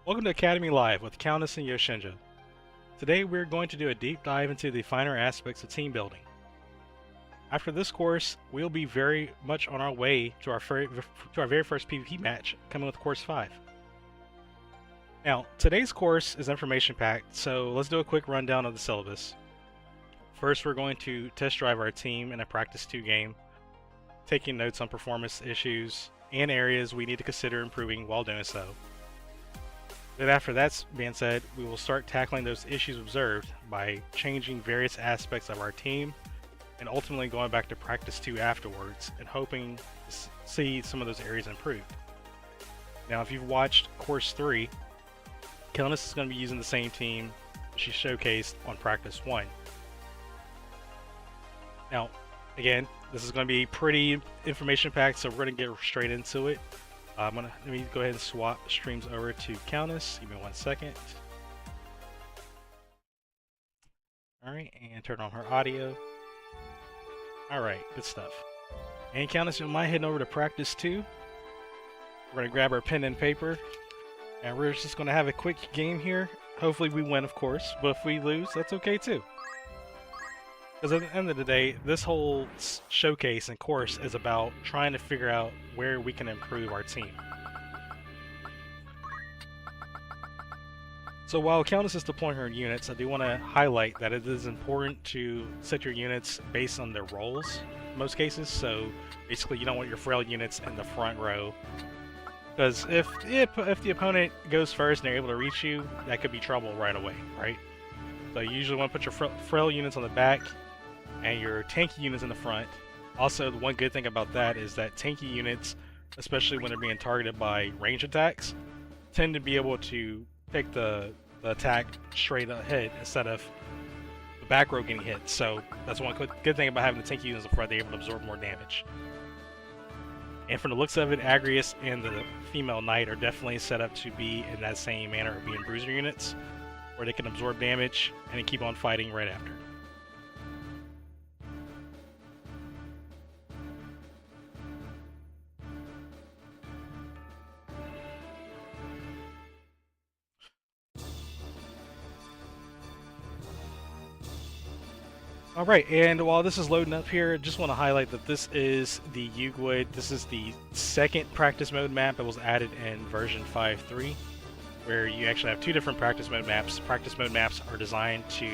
Welcome to Academy Live with Countess and Yoshinja. Today we're going to do a deep dive into the finer aspects of team building. After this course, we'll be very much on our way to our very first PvP match, coming with Course 5. Now, today's course is information-packed, so let's do a quick rundown of the syllabus. First, we're going to test drive our team in a Practice 2 game, taking notes on performance issues and areas we need to consider improving while doing so. Then after that's being said, we will start tackling those issues observed by changing various aspects of our team and ultimately going back to Practice 2 afterwards and hoping to see some of those areas improved. Now, if you've watched Course 3, Countess is going to be using the same team she showcased on Practice 1. Now, again, this is going to be pretty information-packed, so we're going to get straight into it. Let me go ahead and swap streams over to Countess. Give me 1 second. Alright, and turn on her audio. Alright, good stuff. And Countess, you mind heading over to Practice 2? We're going to grab our pen and paper, and we're just going to have a quick game here. Hopefully we win, of course, but if we lose, that's okay too. Because at the end of the day, this whole showcase and course is about trying to figure out where we can improve our team. So while Countess is deploying her units, I do want to highlight that it is important to set your units based on their roles in most cases. So basically you don't want your frail units in the front row, because if the opponent goes first and they're able to reach you, that could be trouble right away, right? So you usually want to put your frail units on the back and your tanky units in the front. Also, the one good thing about that is that tanky units, especially when they're being targeted by range attacks, tend to be able to take the attack straight ahead instead of the back row getting hit. So that's one good thing about having the tanky units in the front. They're able to absorb more damage. And from the looks of it, Agrius and the female knight are definitely set up to be in that same manner of being bruiser units, where they can absorb damage and then keep on fighting right after. Alright, and while this is loading up here, I just want to highlight that this is the Yugoid. This is the second practice mode map that was added in version 5.3, where you actually have two different practice mode maps. Practice mode maps are designed to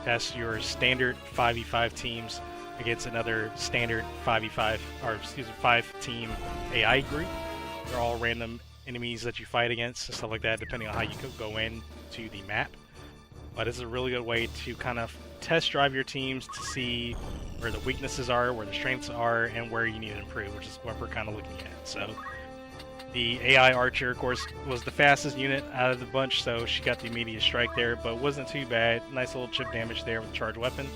test your standard 5v5 teams against another standard 5-team AI group. They're all random enemies that you fight against and stuff like that, depending on how you could go into the map. But it's a really good way to kind of test drive your teams to see where the weaknesses are, where the strengths are, and where you need to improve, which is what we're kind of looking at. So the AI Archer, of course, was the fastest unit out of the bunch, so she got the immediate strike there, but wasn't too bad. Nice little chip damage there with the charged weapon.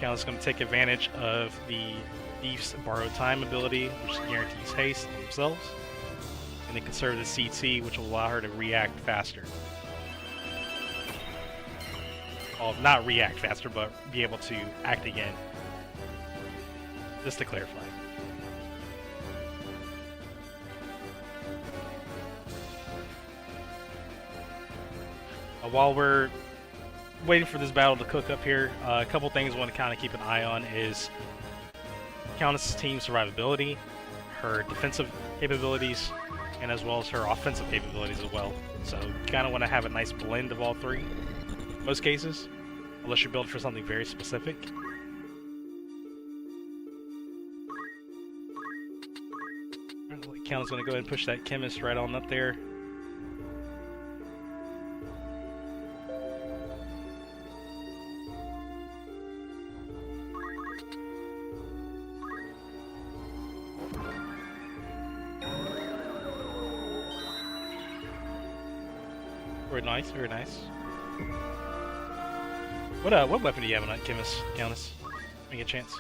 Countess is going to take advantage of the Thief's Borrowed Time ability, which guarantees haste on themselves, and then conserve the CT, which will allow her to react faster. Well, not react faster, but be able to act again. Just to clarify. While we're waiting for this battle to cook up here, a couple things I want to kind of keep an eye on is Countess' team survivability, her defensive capabilities, and as well as her offensive capabilities as well. So you kind of want to have a nice blend of all three. Most cases, unless you're built for something very specific. Countess is going to go ahead and push that chemist right on up there. Very nice, very nice. What weapon do you have on that chemist, Countess? Let me get a chance.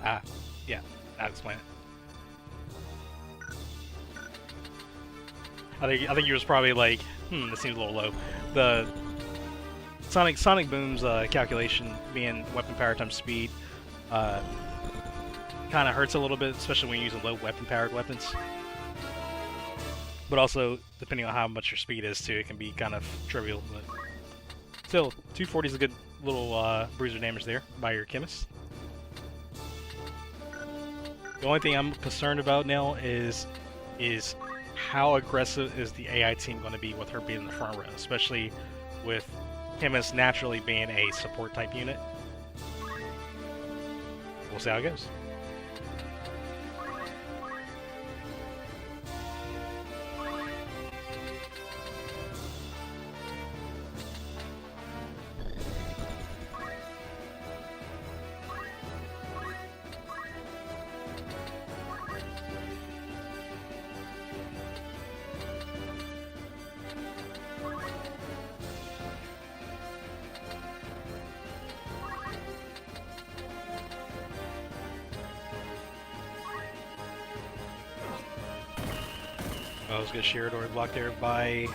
Ah, yeah, that'll explain it. I think yours probably like, this seems a little low. The Sonic Boom's calculation being weapon power times speed kind of hurts a little bit, especially when you're using low weapon-powered weapons. But also, depending on how much your speed is too, it can be kind of trivial. But still, 240 is a good little bruiser damage there by your chemist. The only thing I'm concerned about now is how aggressive is the AI team going to be with her being in the front row, especially with chemist naturally being a support type unit. We'll see how it goes. That was a good shear door block there by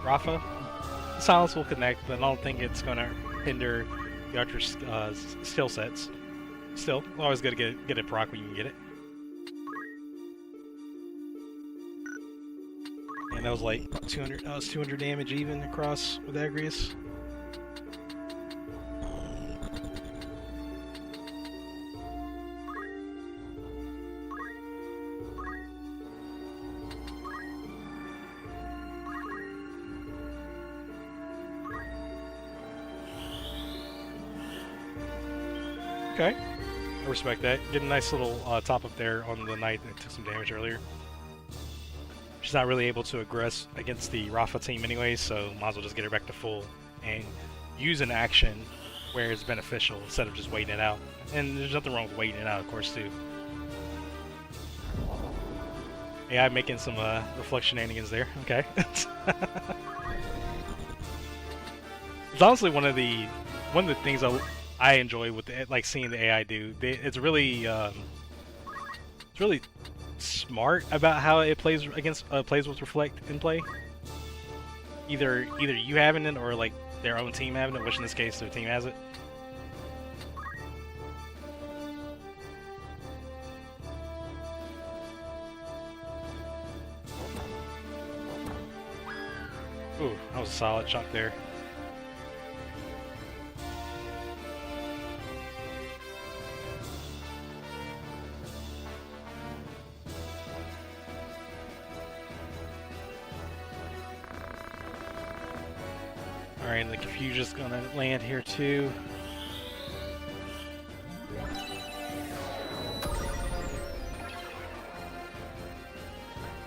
Rafa. Silence will connect, but I don't think it's going to hinder the archer's skill sets. Still, always good to get it proc when you can get it. And that was like 200. That was 200 damage even across with Agrius. Okay, I respect that. Get a nice little top up there on the knight that took some damage earlier. She's not really able to aggress against the Rafa team anyway, so might as well just get her back to full and use an action where it's beneficial instead of just waiting it out. And there's nothing wrong with waiting it out, of course, too. AI making some reflection shenanigans there. Okay. It's honestly one of the things I enjoy with like seeing the AI do. It's really smart about how it plays against plays with reflect in play. Either you having it or like their own team having it, which in this case their team has it. Ooh, that was a solid chunk there. Alright, and the Confusion's gonna land here too.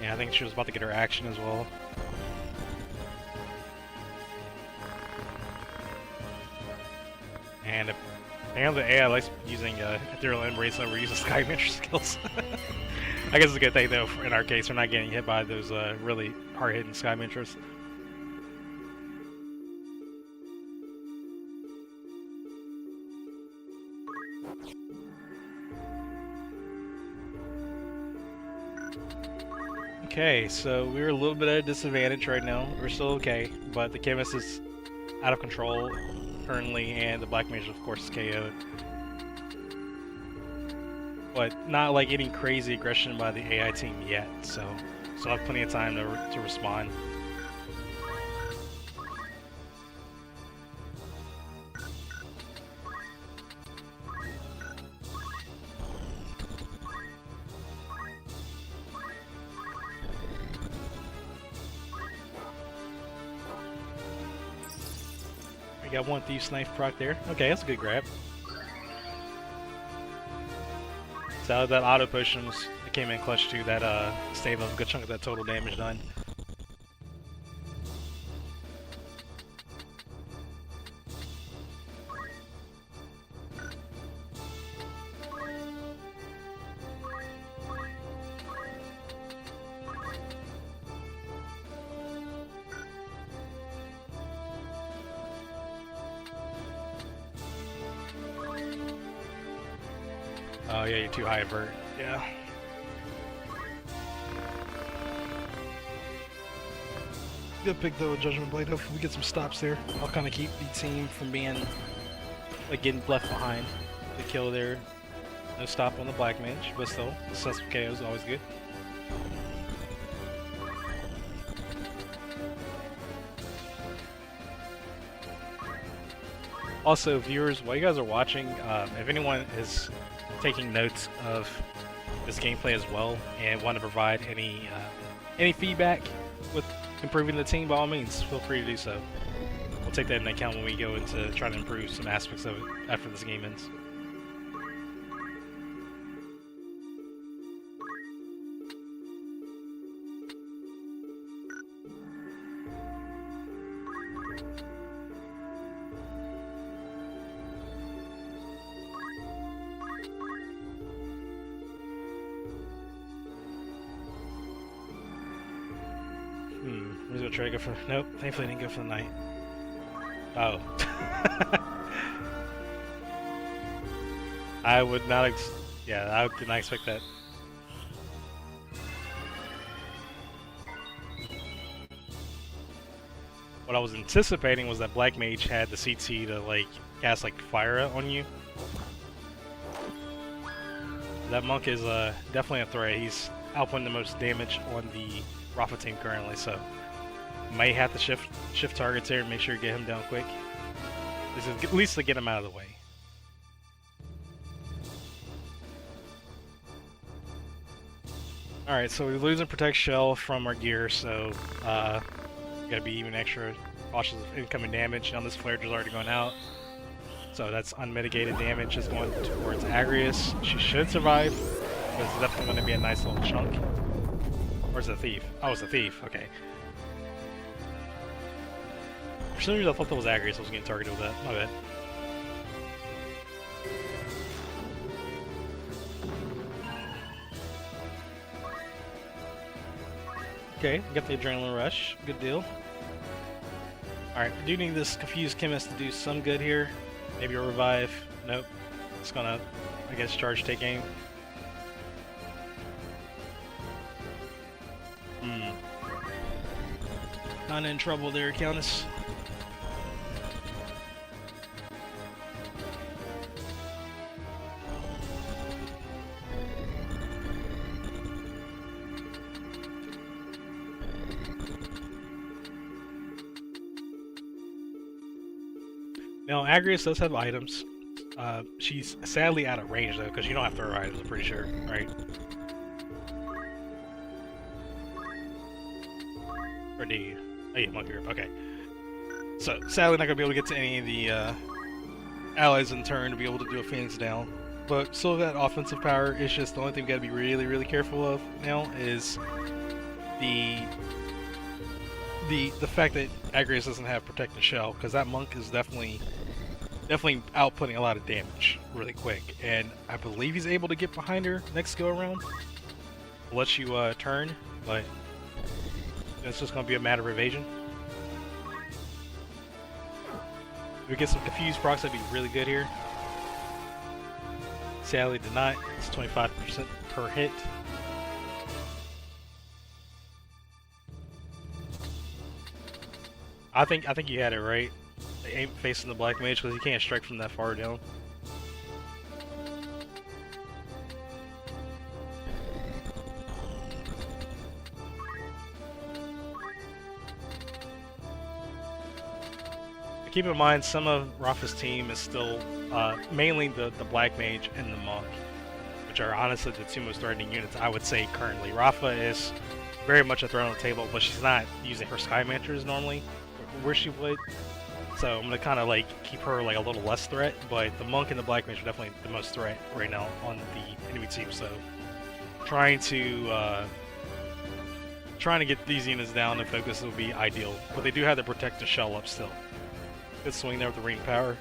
Yeah, I think she was about to get her action as well. And apparently the AI likes using Ethereal Embrace over using Sky Venture skills. I guess it's a good thing though, in our case, we're not getting hit by those really hard-hitting Sky Ventures. Okay, so we're a little bit at a disadvantage right now. We're still okay, but the chemist is out of control currently, and the black mage, of course, is KO'd. But not like any crazy aggression by the AI team yet, so I have plenty of time to respond. We got one Thief Snipe proc there. Okay, that's a good grab. So that auto potion came in clutch too. That saved a good chunk of that total damage done. Oh yeah, you're too high avert. Yeah. Good pick though, Judgment Blade. Hopefully we get some stops there. I'll kind of keep the team from being like getting left behind. The kill there. No stop on the Black Mage, but still, the sense of KO is always good. Also, viewers, while you guys are watching, if anyone is taking notes of this gameplay as well and want to provide any feedback with improving the team, by all means, feel free to do so. We'll take that into account when we go into trying to improve some aspects of it after this game ends. He's gonna try to go for. Nope, thankfully I didn't go for the knight. Oh. I would not. Yeah, I did not expect that. What I was anticipating was that Black Mage had the CT to like cast like fire on you. That monk is definitely a threat. He's outputting the most damage on the Rafa team currently, so may have to shift targets here and make sure you get him down quick. This is at least to get him out of the way. Alright, so we're losing Protect Shell from our gear, so gotta be even extra cautious of incoming damage. Now this flare is already going out, so that's unmitigated damage is going towards Agrius. She should survive, but it's definitely going to be a nice little chunk. Where's the thief? Oh, it's the thief. Okay. For some reason I thought that was Agrius I was getting targeted with that. My bad. Okay, got the adrenaline rush. Good deal. Alright, we do need this confused chemist to do some good here. Maybe a revive. Nope. It's gonna, I guess, charge take aim. Not in trouble there, Countess. Now, Agrius does have items. She's sadly out of range, though, because you don't have throw items, I'm pretty sure, right? Or do you? Oh, yeah, monkey grip, okay. So, sadly not going to be able to get to any of the allies in turn to be able to do a Phoenix down. But still that offensive power. It's just the only thing we got to be really, really careful of now is the fact that Agrius doesn't have Protect the Shell, because that monk is definitely outputting a lot of damage really quick, and I believe he's able to get behind her next go around. Let you turn, but it's just going to be a matter of evasion. If we get some confused procs, that'd be really good here. Sadly did not. It's 25% per hit. I think you had it right. They ain't facing the Black Mage because he can't strike from that far down. Keep in mind, some of Rafa's team is still mainly the Black Mage and the Monk, which are honestly the two most threatening units I would say currently. Rafa is very much a threat on the table, but she's not using her Sky Mantras normally, where she would. So I'm gonna kind of like keep her like a little less threat, but the Monk and the Black Mage are definitely the most threat right now on the enemy team. So trying to get these units down and focus would be ideal, but they do have the Protect the Shell up still. Good swing there with the ring power.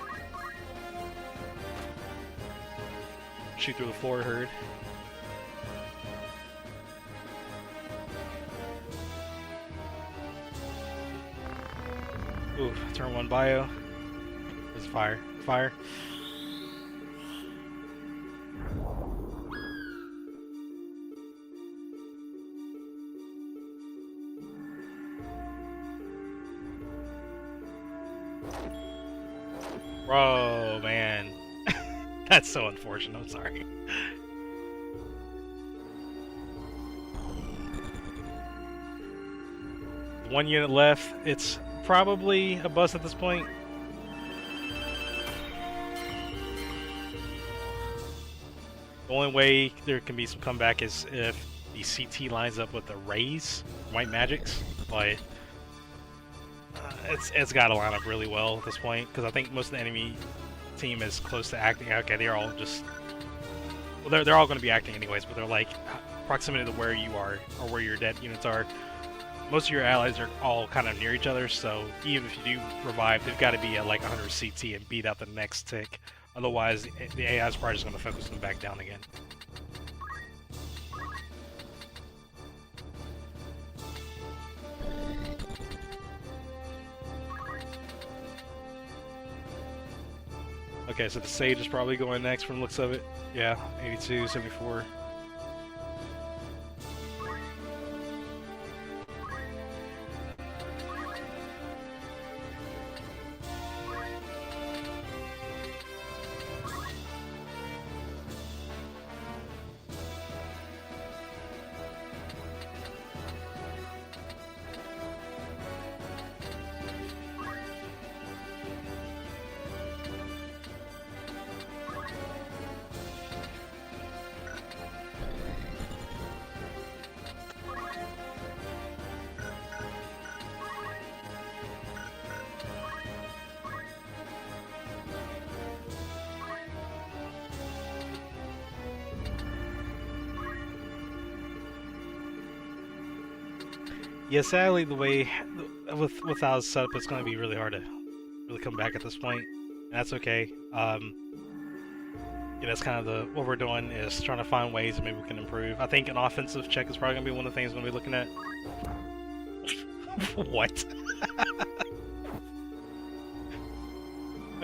Shoot through the floor herd. Ooh, turn 1 bio. There's fire. Fire. Bro, man. That's so unfortunate, I'm sorry. One unit left. It's probably a bust at this point. The only way there can be some comeback is if the CT lines up with the Rays, White Magics, but it's got to line up really well at this point, because I think most of the enemy team is close to acting. Okay, they're all just... Well, they're all going to be acting anyways, but they're like proximity to where you are, or where your dead units are. Most of your allies are all kind of near each other, so even if you do revive, they've got to be at like 100 CT and beat out the next tick. Otherwise, the AI is probably just going to focus them back down again. Okay, so the Sage is probably going next from the looks of it. Yeah, 82, 74. Yeah, sadly, the way with how it's set up, it's going to be really hard to really come back at this point, and that's okay. Yeah, that's kind of what we're doing, is trying to find ways that maybe we can improve. I think an offensive check is probably going to be one of the things we're going to be looking at. What?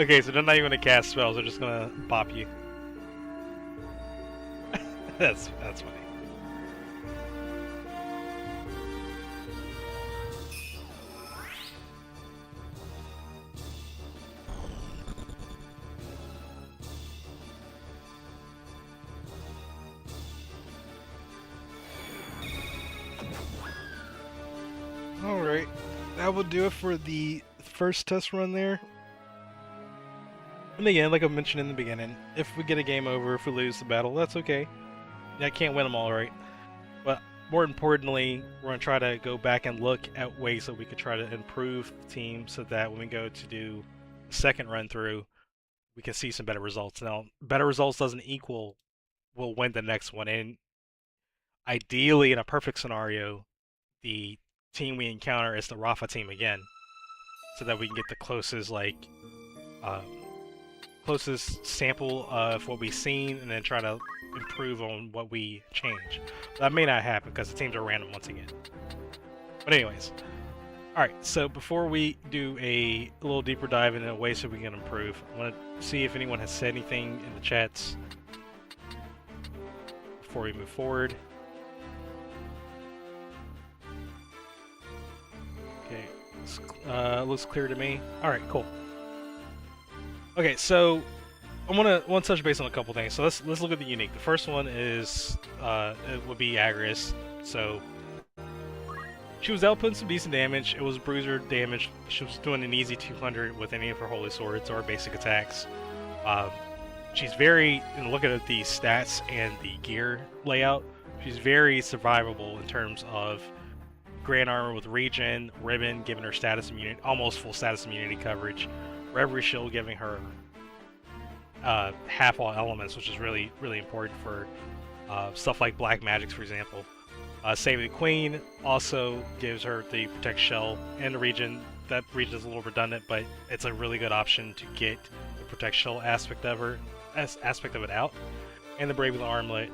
Okay, so they're not even going to cast spells; they're just going to bop you. That's funny. Alright, that will do it for the first test run there. And again, like I mentioned in the beginning, if we get a game over, if we lose the battle, that's okay. I can't win them all, right? But more importantly, we're going to try to go back and look at ways that we could try to improve the team so that when we go to do the second run through, we can see some better results. Now, better results doesn't equal we'll win the next one. And ideally, in a perfect scenario, the team we encounter is the Rafa team again, so that we can get the closest closest sample of what we've seen, and then try to improve on what we change. That may not happen because the teams are random once again. But anyways, alright, so before we do a little deeper dive into ways so we can improve, I want to see if anyone has said anything in the chats before we move forward. Okay, looks clear to me. Alright, cool. Okay, so I want to touch base on a couple things. So let's look at the unique. The first one is it would be Agrius. So she was outputting some decent damage. It was bruiser damage. She was doing an easy 200 with any of her holy swords or basic attacks. She's very, look at the stats and the gear layout, she's very survivable in terms of Grand Armor with Regen, Ribbon giving her status immunity, almost full status immunity coverage, Reverie Shield giving her half all elements, which is really, really important for stuff like Black Magics, for example. Save the Queen also gives her the Protect Shell and the Regen. That Regen is a little redundant, but it's a really good option to get the Protect Shell aspect of it out. And the Bravely Armlet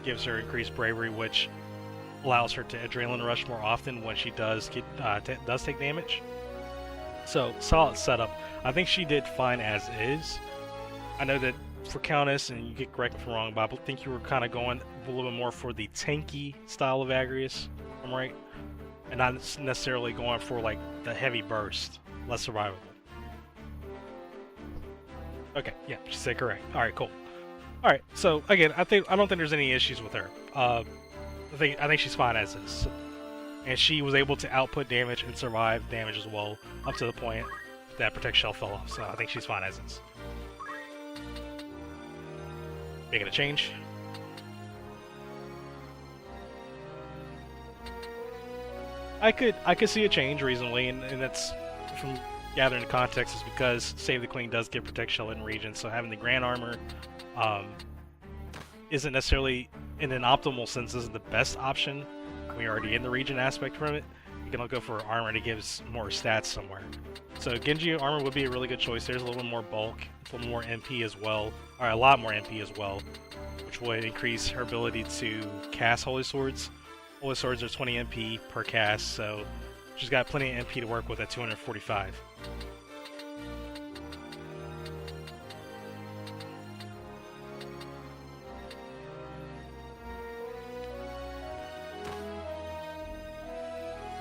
gives her increased bravery, which allows her to Adrenaline Rush more often when she does take damage. So, solid setup. I think she did fine as is. I know that for Countess, and you can correct me if I'm wrong, but I think you were kind of going a little bit more for the tanky style of Agrius, if I'm right? And not necessarily going for like the heavy burst, less survivable. Okay, yeah, she said correct. Alright, cool. All right. So again, I don't think there's any issues with her. I think she's fine as is, and she was able to output damage and survive damage as well, up to the point that Protect Shell fell off. So I think she's fine as is. Making a change. I could see a change reasonably, and that's from gathering the context is because Save the Queen does give Protect Shell in region, so having the Grand Armor isn't necessarily, in an optimal sense, isn't the best option when you're already in the region aspect from it. You can go for armor that gives more stats somewhere. So Genji armor would be a really good choice. There's a little more bulk, a little more MP as well, or a lot more MP as well, which would increase her ability to cast Holy Swords. Holy Swords are 20 MP per cast, so she's got plenty of MP to work with at 245.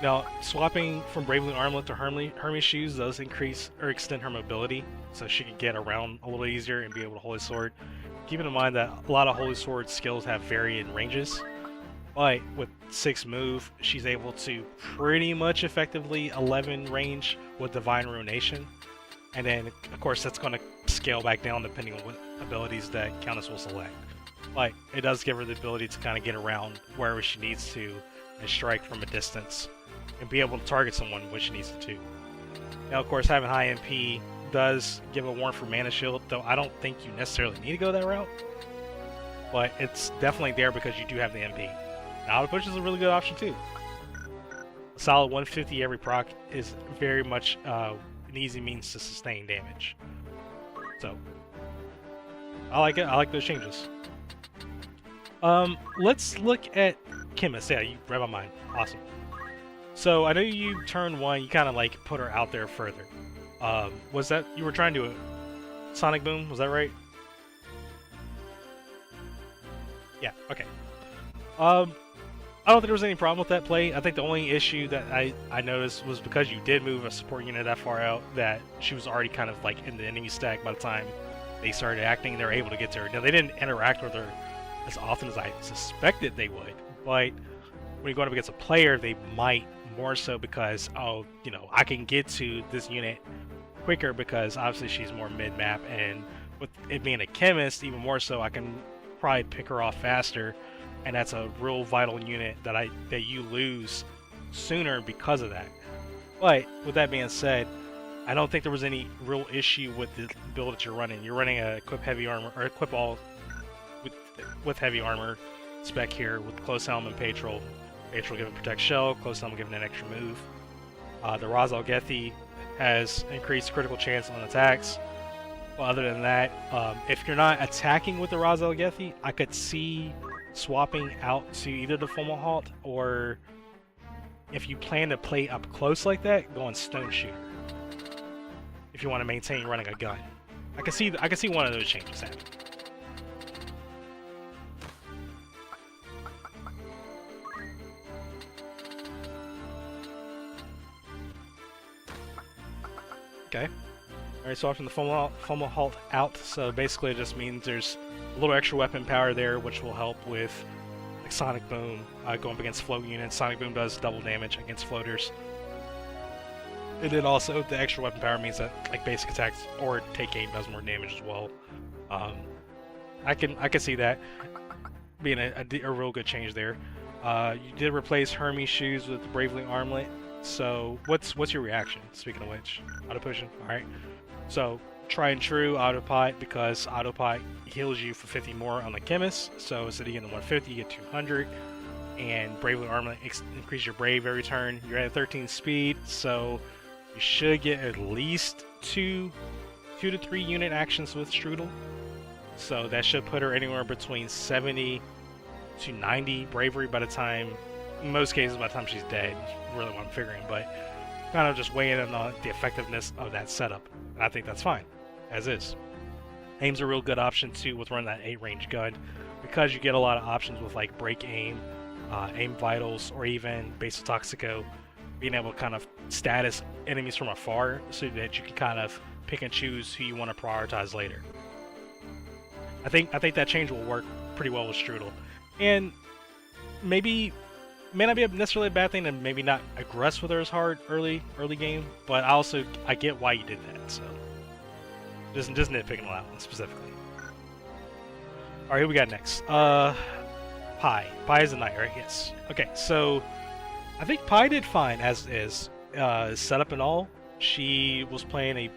Now, swapping from Bravely Armlet to Hermes Shoes does increase or extend her mobility, so she can get around a little easier and be able to Holy Sword. Keeping in mind that a lot of Holy Sword skills have varying ranges, but with 6 move, she's able to pretty much effectively 11 range with Divine Ruination. And then, of course, that's going to scale back down depending on what abilities that Countess will select. But it does give her the ability to kind of get around wherever she needs to and strike from a distance and be able to target someone when she needs to. Now, of course, having high MP does give a warrant for Mana Shield, though I don't think you necessarily need to go that route. But it's definitely there because you do have the MP. Now, Auto Push is a really good option too. A solid 150 every proc is very much an easy means to sustain damage. So, I like it. I like those changes. Let's look at Chemist. Yeah, you read my mind. Awesome. So I know you turn 1, you kind of like put her out there further. Was that you were trying to do a Sonic Boom? Was that right? Yeah. Okay. I don't think there was any problem with that play. I think the only issue that I noticed was because you did move a support unit that far out, that she was already kind of like in the enemy stack by the time they started acting. They were able to get to her. Now they didn't interact with her as often as I suspected they would, but when you're going up against a player, they might more so because, oh, you know, I can get to this unit quicker because obviously she's more mid-map, and with it being a chemist, even more so, I can probably pick her off faster, and that's a real vital unit that you lose sooner because of that. But with that being said, I don't think there was any real issue with the build that you're running. You're running a equip heavy armor, or equip all with heavy armor spec here with Close Helm and Patrol. Patrol giving Protect Shell, Close Helm giving an extra move. The Ra's al Ghethii has increased critical chance on attacks. Well, other than that, if you're not attacking with the Ra's al Ghethii, I could see swapping out to either the Full Halt, or if you plan to play up close like that, going Stone Shooter. If you want to maintain running a gun, I can see one of those changes happening. Okay. Alright, so often the Full Halt out, so basically it just means there's a little extra weapon power there, which will help with like Sonic Boom, going up against float units. Sonic Boom does double damage against floaters. And then also the extra weapon power means that like basic attacks or take aim does more damage as well. I can see that being a real good change there. You did replace Hermes Shoes with Bravely Armlet. So what's your reaction? Speaking of which, auto pushing. All right. So try and true autopilot, because autopilot heals you for 50 more on the chemist. So instead of getting 150, you get 200. And Bravely Armlet increase your brave every turn. You're at 13 speed, so you should get at least two to 3 unit actions with Strudel. So that should put her anywhere between 70 to 90 bravery by the time. In most cases, by the time she's dead, is really what I'm figuring, but kind of just weighing in on the effectiveness of that setup. And I think that's fine, as is. Aim's a real good option too with running that 8-range gun, because you get a lot of options with like break aim, aim vitals, or even Basal Toxico, being able to kind of status enemies from afar so that you can kind of pick and choose who you want to prioritize later. I think that change will work pretty well with Strudel, and maybe may not be necessarily a bad thing to maybe not aggress with her as hard early game, but I get why you did that. So just nitpicking on that one specifically. All right, who we got next? Pi. Pi is a knight, right? Yes. Okay, so I think Pi did fine as is. Setup and all, she was playing a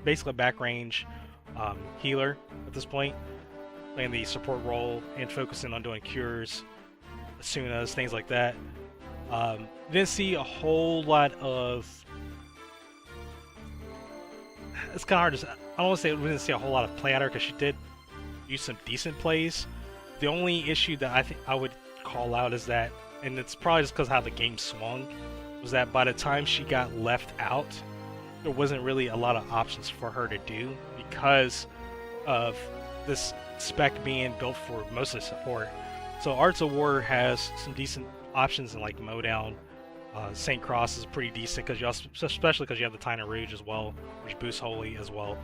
basically a back range healer at this point, playing the support role and focusing on doing cures, Asunas, things like that. Didn't see a whole lot of. It's kind of hard to. I don't want to say we didn't see a whole lot of play at her because she did use some decent plays. The only issue that I think I would call out is that, and it's probably just because how the game swung, was that by the time she got left out, there wasn't really a lot of options for her to do because of this spec being built for mostly support. So Arts of War has some decent options in like Mowdown. St. Cross is pretty decent because especially because you have the Tyna Rouge as well, which boosts Holy as well.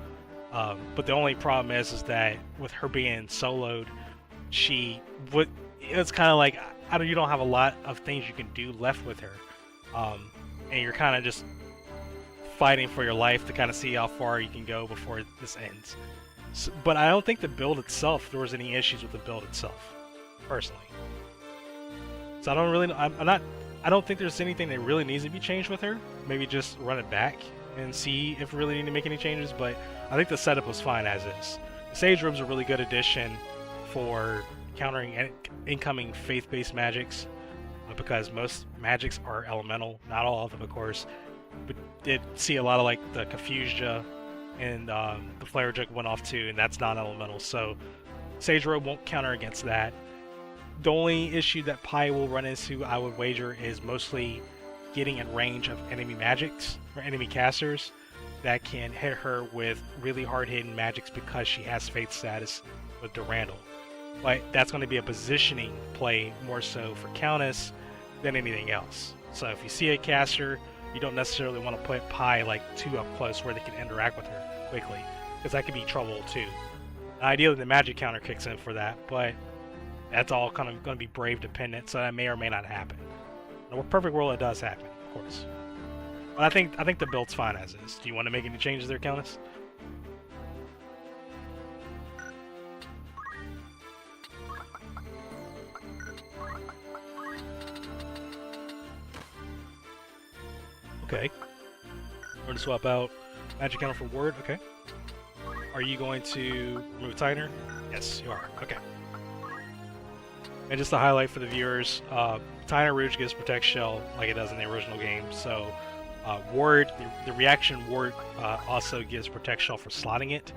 But the only problem is that with her being soloed, it's kind of like you don't have a lot of things you can do left with her, and you're kind of just fighting for your life to kind of see how far you can go before this ends. So, but I don't think the build itself, there was any issues with the build itself, personally. So I don't think there's anything that really needs to be changed with her. Maybe just run it back and see if we really need to make any changes, but I think the setup was fine as is. The Sage Robe's a really good addition for countering incoming faith-based magics, because most magics are elemental, not all of them of course, but did see a lot of like the Confusia and the Flare Jug went off too, and that's non-elemental, so Sage Robe won't counter against that. The only issue that Pi will run into, I would wager, is mostly getting in range of enemy magics or enemy casters that can hit her with really hard-hitting magics because she has faith status with Durandal. But that's going to be a positioning play more so for Countess than anything else. So if you see a caster, you don't necessarily want to put Pi like too up close where they can interact with her quickly, because that could be trouble too. Ideally, the magic counter kicks in for that, but that's all kind of going to be Brave dependent, so that may or may not happen. In a perfect world, it does happen, of course. But I think the build's fine as is. Do you want to make any changes there, Countess? Okay. We're going to swap out magic counter for ward. Okay. Are you going to remove Tyner? Yes, you are. Okay. And just to highlight for the viewers, Tyna Rouge gives Protect Shell like it does in the original game. So Ward, the reaction Ward also gives Protect Shell for slotting it.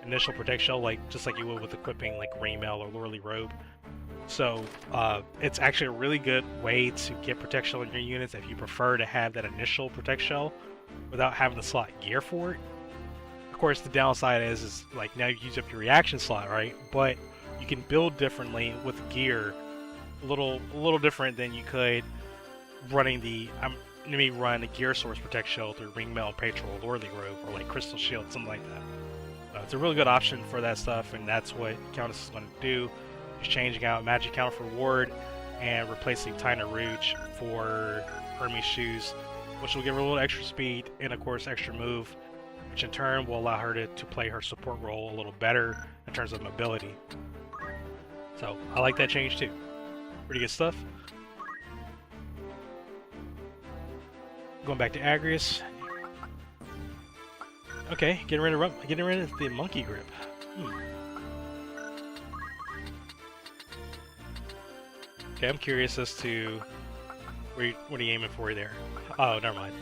Initial Protect Shell, just like you would with equipping like Rainmail or Loreley Robe. So it's actually a really good way to get Protect Shell in your units if you prefer to have that initial Protect Shell without having to slot gear for it. Of course, the downside is like now you use up your reaction slot, right? But you can build differently with gear, a little different than you could running run a gear source Protect Shell through Ringmail, Patrol, Loreley Robe, or like Crystal Shield, something like that. It's a really good option for that stuff, and that's what Countess is going to do. Just changing out Magic Counter for Ward and replacing Tyna Rouge for Hermes Shoes, which will give her a little extra speed and of course extra move, which in turn will allow her to play her support role a little better in terms of mobility. So I like that change too. Pretty good stuff. Going back to Agrius. Okay, getting rid of the monkey grip. Okay, I'm curious as to what are you aiming for there? Oh, never mind.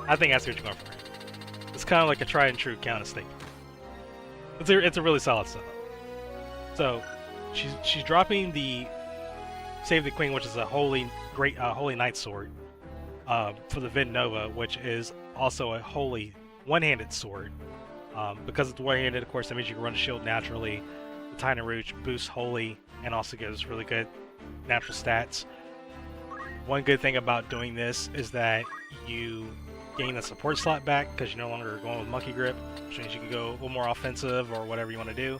I think I see what you're going for. It's kind of like a tried and true Countess thing. It's a really solid setup. So she's dropping the Save the Queen, which is a holy knight sword, for the Vid Nova, which is also a holy one-handed sword. Because it's one-handed, of course, that means you can run a shield naturally. The Tyna Rouge boosts holy and also gives really good natural stats. One good thing about doing this is that you gain the support slot back because you're no longer going with Monkey Grip, which means you can go a little more offensive or whatever you want to do.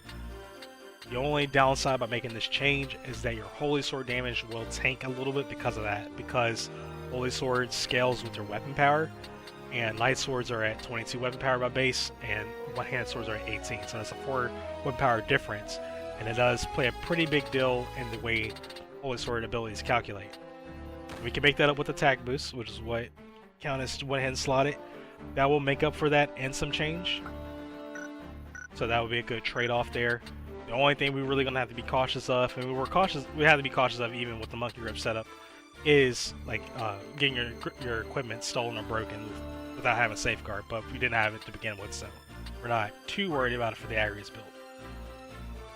The only downside by making this change is that your Holy Sword damage will tank a little bit because of that, because Holy Sword scales with your weapon power, and Light Swords are at 22 weapon power by base, and One-Handed Swords are at 18, so that's a 4 weapon power difference, and it does play a pretty big deal in the way Holy Sword abilities calculate. We can make that up with attack boost, which is what Countess went ahead and slotted. That will make up for that and some change, so that would be a good trade-off there. The only thing we're really gonna have to be cautious of, and we have to be cautious of even with the Monkey Grip setup, is like getting your equipment stolen or broken without having a safeguard. But we didn't have it to begin with, so we're not too worried about it for the Agrias build.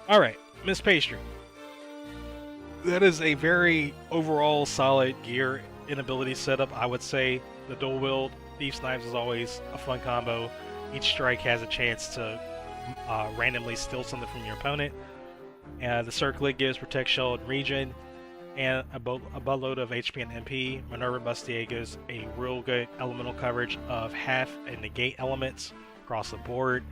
All right, Miss Pastry. That is a very overall solid gear and ability setup. I would say the dual wield Thief's Knives is always a fun combo. Each strike has a chance to randomly steal something from your opponent. And the Circlet gives Protect, Shield, and Regen, and a buttload of HP and MP. Minerva Bustier gives a real good elemental coverage of half and negate elements across the board.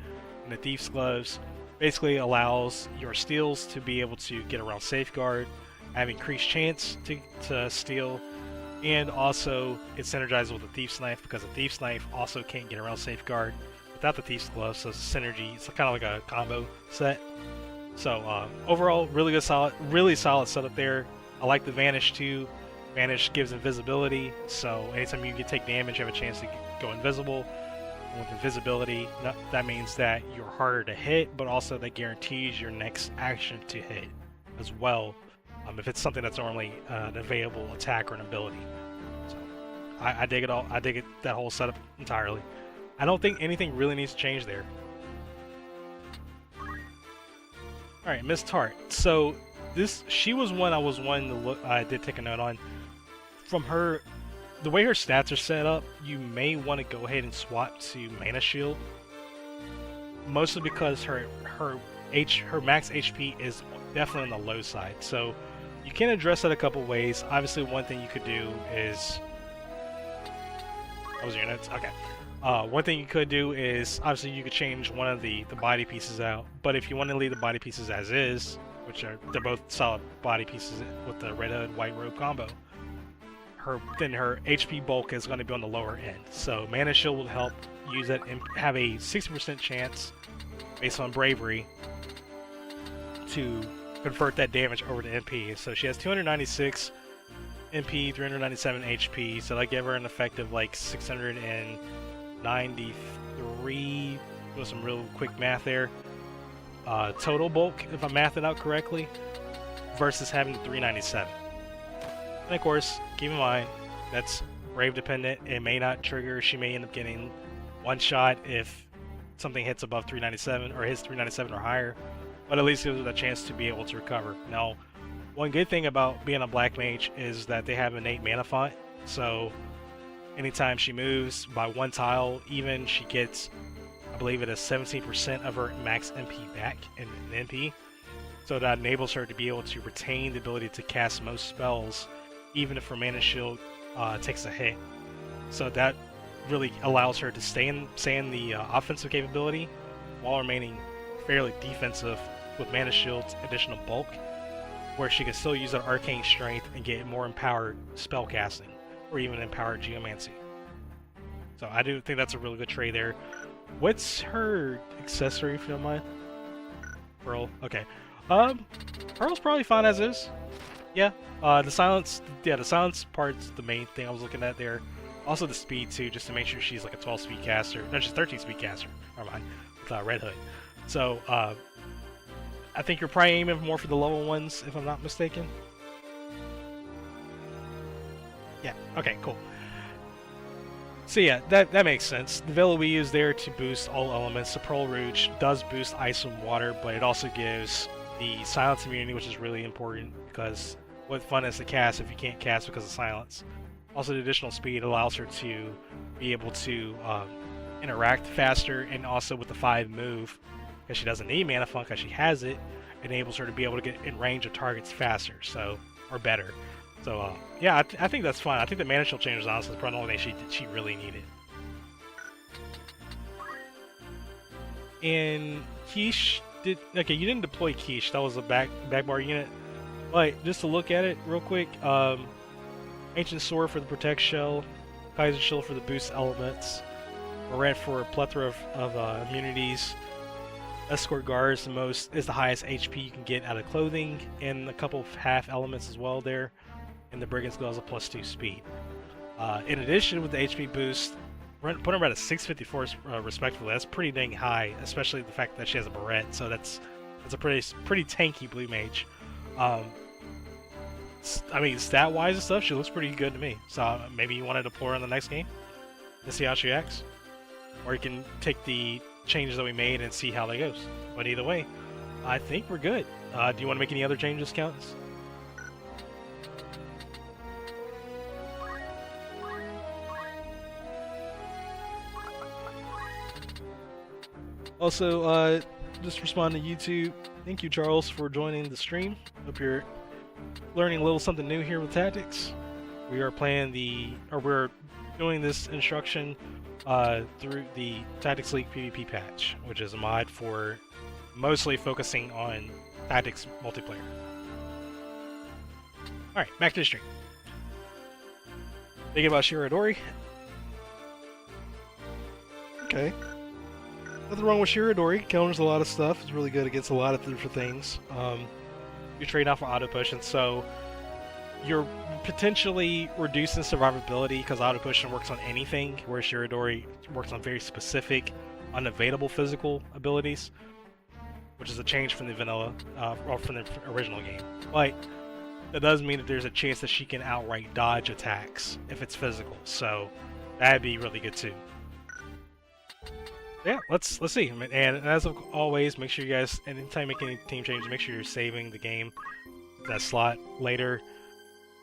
And the Thief's Gloves basically allows your steals to be able to get around Safeguard, have increased chance to steal, and also it synergizes with the Thief's Knife because the Thief's Knife also can't get around Safeguard without the Thief's Glove, so it's a synergy. It's kind of like a combo set. So overall, really solid setup there. I like the Vanish too. Vanish gives invisibility, so anytime you take damage, you have a chance to go invisible. And with invisibility, that means that you're harder to hit, but also that guarantees your next action to hit as well, if it's something that's normally an available attack or an ability. So I dig it all. I dig that whole setup entirely. I don't think anything really needs to change there. Alright, Miss Tart. So she was one I did take a note on. From her, the way her stats are set up, you may want to go ahead and swap to Mana Shield. Mostly because her max HP is definitely on the low side. So you can address that a couple ways. Obviously, one thing you could do is... That was your notes? Okay. One thing you could do is, obviously you could change one of the body pieces out, but if you want to leave the body pieces as is, they're both solid body pieces with the red hood, white robe combo, then her HP bulk is going to be on the lower end. So Mana Shield will help use that and have a 60% chance, based on bravery, to convert that damage over to MP. So she has 296 MP, 397 HP, so that give her an effective like 693, do some real quick math there, total bulk, if I'm mathing out correctly, versus having 397. And of course, keep in mind, that's Brave dependent. It may not trigger. She may end up getting one shot if something hits above 397 or hits 397 or higher, but at least gives her the chance to be able to recover. Now, one good thing about being a Black Mage is that they have innate mana font, so anytime she moves by one tile, even, she gets, I believe it is 17% of her max MP back in MP. So that enables her to be able to retain the ability to cast most spells, even if her Mana Shield takes a hit. So that really allows her to stay in the offensive capability while remaining fairly defensive with Mana Shield's additional bulk, where she can still use that Arcane Strength and get more empowered spell casting, or even empowered Geomancy. So I do think that's a really good trade there. What's her accessory, if you don't mind? Pearl. Okay. Pearl's probably fine as is. Yeah. The silence part's the main thing I was looking at there. Also the speed too, just to make sure she's like a 12 speed caster. No, she's 13 speed caster. Never mind. With Red Hood. So I think you're probably aiming more for the level ones, if I'm not mistaken. Yeah. Okay. Cool. So yeah, that makes sense. The Veil we use there to boost all elements. The Pearl Rouge does boost ice and water, but it also gives the silence immunity, which is really important because what fun is to cast if you can't cast because of silence. Also, the additional speed allows her to be able to interact faster, and also with the 5 move, because she doesn't need Mana Funk because she has it, enables her to be able to get in range of targets faster, or better. So yeah, I think that's fine. I think the Mana Shield change was honestly probably the only thing she really needed. And Quiche did okay. You didn't deploy Quiche. That was a back bar unit. But just to look at it real quick, Ancient Sword for the Protect Shell, Kaiser Shield for the boost elements, Red for a plethora of immunities. Escort Guard is the highest HP you can get out of clothing, and a couple of half elements as well there. And the Brigand Skull has a +2 speed. In addition, with the HP boost, put her at a 654 respectively. That's pretty dang high, especially the fact that she has a barrette. So that's a pretty tanky blue mage. I mean, stat-wise and stuff, she looks pretty good to me. So maybe you want to deploy her in the next game and see how she acts, or you can take the changes that we made and see how that goes. But either way, I think we're good. Do you want to make any other changes, Counts? Also, just respond to YouTube. Thank you, Charles, for joining the stream. Hope you're learning a little something new here with tactics. We are we're doing this instruction through the Tactics League PvP patch, which is a mod for mostly focusing on tactics multiplayer. Alright, back to the stream. Thinking about Shiradori. Okay. Nothing wrong with Shiradori. Counters a lot of stuff. It's really good against a lot of different things. You trade off for auto potion, so you're potentially reducing survivability because auto potion works on anything, whereas Shiradori works on very specific, unavailable physical abilities, which is a change from the vanilla, or from the original game. But that does mean that there's a chance that she can outright dodge attacks if it's physical, so that'd be really good too. Yeah, let's see. And as always, make sure you guys, anytime you make any team changes, make sure you're saving the game, that slot later.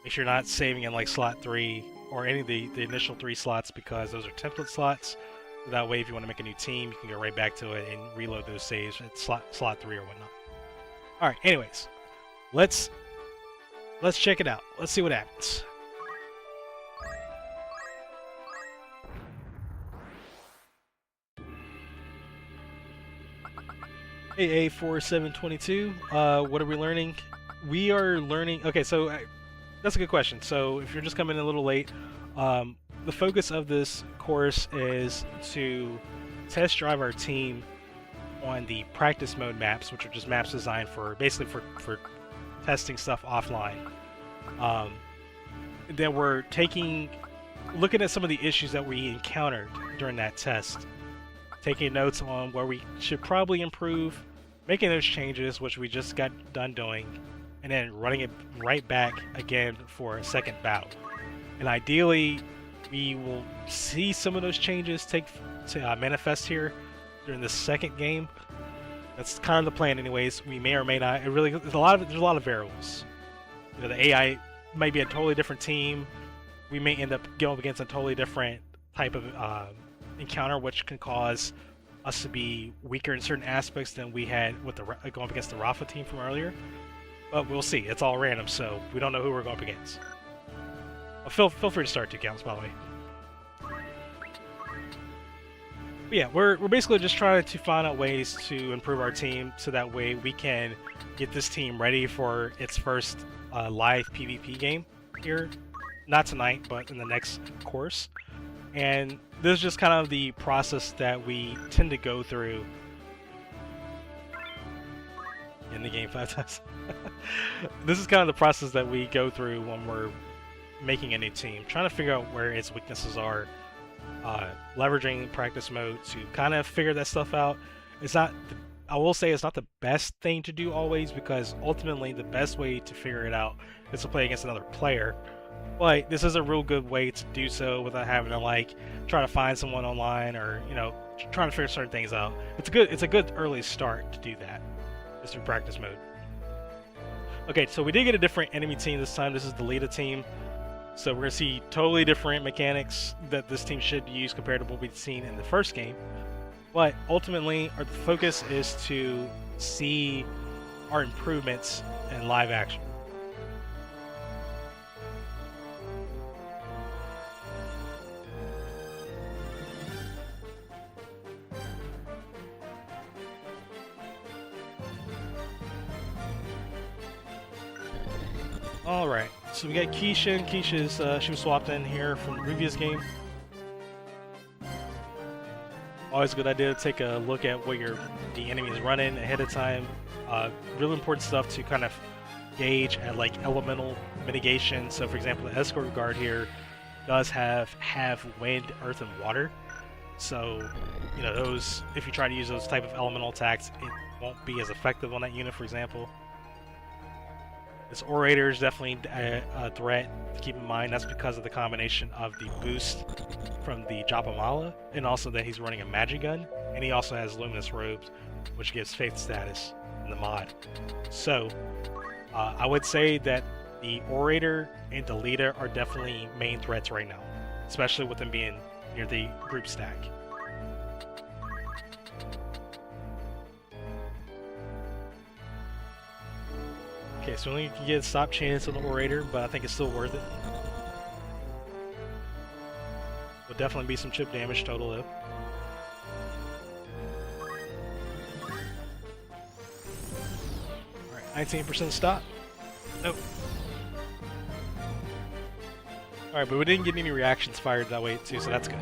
Make sure you're not saving in like slot 3 or any of the initial 3 slots, because those are template slots. So that way, if you want to make a new team, you can go right back to it and reload those saves at slot 3 or whatnot. All right. Anyways, let's check it out. Let's see what happens. Hey, A4722, what are we learning? We are learning... Okay, so that's a good question. So if you're just coming in a little late, the focus of this course is to test drive our team on the practice mode maps, which are just maps designed for basically for testing stuff offline. Then we're looking at some of the issues that we encountered during that test, taking notes on where we should probably improve, making those changes, which we just got done doing, and then running it right back again for a second battle. And ideally, we will see some of those changes manifest here during the second game. That's kind of the plan, anyways. We may or may not. There's a lot of variables. You know, the AI might be a totally different team. We may end up going up against a totally different type of encounter, which can cause us to be weaker in certain aspects than we had with going up against the Rafa team from earlier. But we'll see. It's all random, so we don't know who we're going up against. Feel free to start 2 counts, by the way. But yeah, we're basically just trying to find out ways to improve our team, so that way we can get this team ready for its first live PvP game here. Not tonight, but in the next course. And this is just kind of the process that we tend to go through in the game 5 times. This is kind of the process that we go through when we're making a new team, trying to figure out where its weaknesses are, leveraging practice mode to kind of figure that stuff out. I will say it's not the best thing to do always, because ultimately the best way to figure it out is to play against another player. But this is a real good way to do so without having to try to find someone online, or trying to figure certain things out. It's a good early start to do that, just through practice mode. Okay, so we did get a different enemy team this time. This is the Lita team. So we're going to see totally different mechanics that this team should use compared to what we've seen in the first game. But ultimately, our focus is to see our improvements in live action. Alright, so we got Keisha, and Keisha's, she was swapped in here from the previous game. Always a good idea to take a look at what the enemy is running ahead of time. Really important stuff to kind of gauge at like elemental mitigation. So for example, the escort guard here does have wind, earth, and water. So, you know, those, if you try to use those type of elemental attacks, it won't be as effective on that unit, for example. This Orator is definitely a threat to keep in mind. That's because of the combination of the boost from the Japamala, and also that he's running a magic gun, and he also has Luminous Robes, which gives faith status in the mod. So, I would say that the Orator and the Leader are definitely main threats right now, especially with them being near the group stack. Okay, so only you can get a stop chance on the Orator, but I think it's still worth it. Will definitely be some chip damage total though. Alright, 19% stop. Nope. Alright, but we didn't get any reactions fired that way too, so that's good.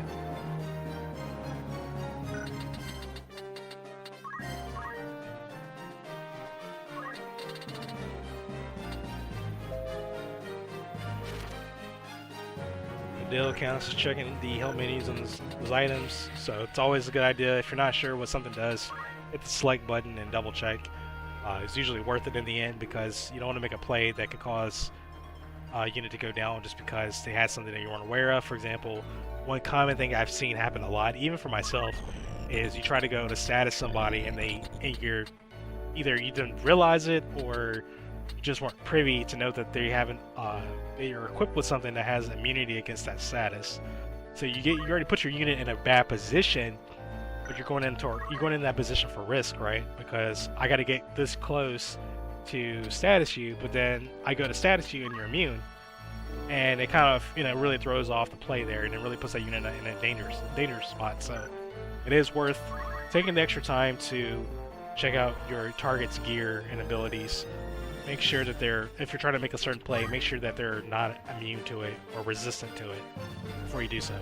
Deal counts is checking the help menus on those items, so it's always a good idea if you're not sure what something does, hit the select button and double check. It's usually worth it in the end because you don't want to make a play that could cause a unit to go down just because they had something that you weren't aware of. For example, one common thing I've seen happen a lot, even for myself, is you try to go to status somebody and you're either you didn't realize it or you just weren't privy to know that they haven't you're equipped with something that has immunity against that status. So you already put your unit in a bad position, but you're going into that position for risk, right? Because I got to get this close to status you, but then I go to status you and you're immune, and it kind of really throws off the play there, and it really puts that unit in a dangerous spot. So it is worth taking the extra time to check out your target's gear and abilities. Make sure that if you're trying to make a certain play, make sure that they're not immune to it or resistant to it before you do so.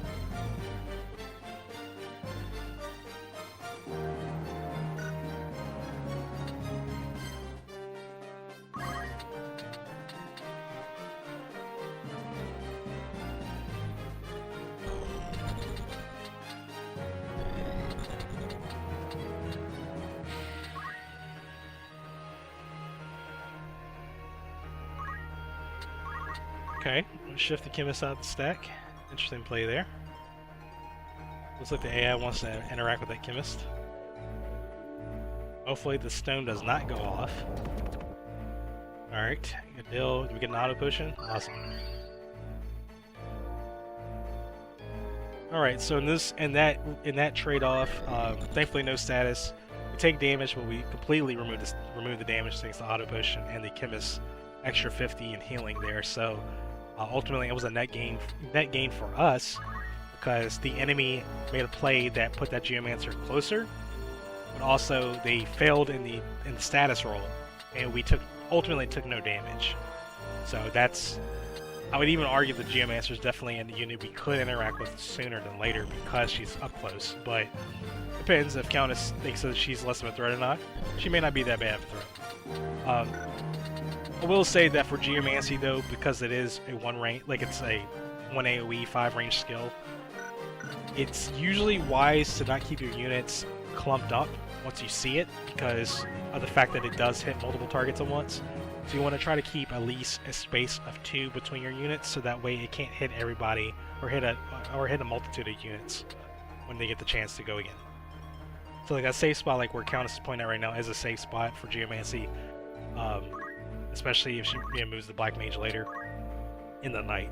Okay, shift the chemist out the stack. Interesting play there. Looks like the AI wants to interact with that chemist. Hopefully the stone does not go off. Alright, good deal. Do we get an auto potion? Awesome. Alright, so in that trade-off, thankfully no status. We take damage, but we completely remove the damage thanks to auto potion and the chemist extra 50 in healing there. So ultimately, it was a net gain for us because the enemy made a play that put that Geomancer closer, but also they failed in the status roll, and we ultimately took no damage. So I would even argue the Geomancer is definitely a unit we could interact with sooner than later because she's up close. But depends if Countess thinks that she's less of a threat or not. She may not be that bad of a threat. I will say that for Geomancy though, because it is a it's a 1 AoE 5 range skill, it's usually wise to not keep your units clumped up once you see it because of the fact that it does hit multiple targets at once. So you want to try to keep at least a space of 2 between your units so that way it can't hit everybody or hit a multitude of units when they get the chance to go again. So like a safe spot like where Countess is pointing out right now is a safe spot for Geomancy. Especially if she moves the Black Mage later in the night.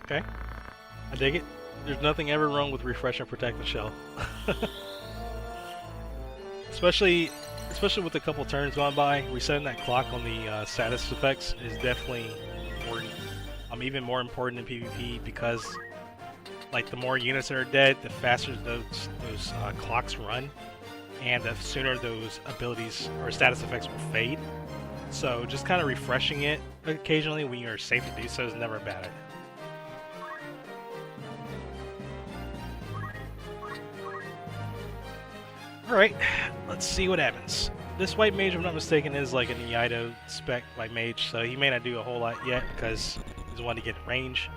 Okay, I dig it. There's nothing ever wrong with refresh and protect the shell. Especially especially with a couple turns gone by, resetting that clock on the status effects is definitely important. Even more important in PvP because, like, the more units that are dead, the faster those clocks run, and the sooner those abilities or status effects will fade. So just kind of refreshing it occasionally when you're safe to do so is never a bad idea. Alright, let's see what happens. This white mage, if I'm not mistaken, is like an Iaido spec white mage, so he may not do a whole lot yet because he's the one to get in range.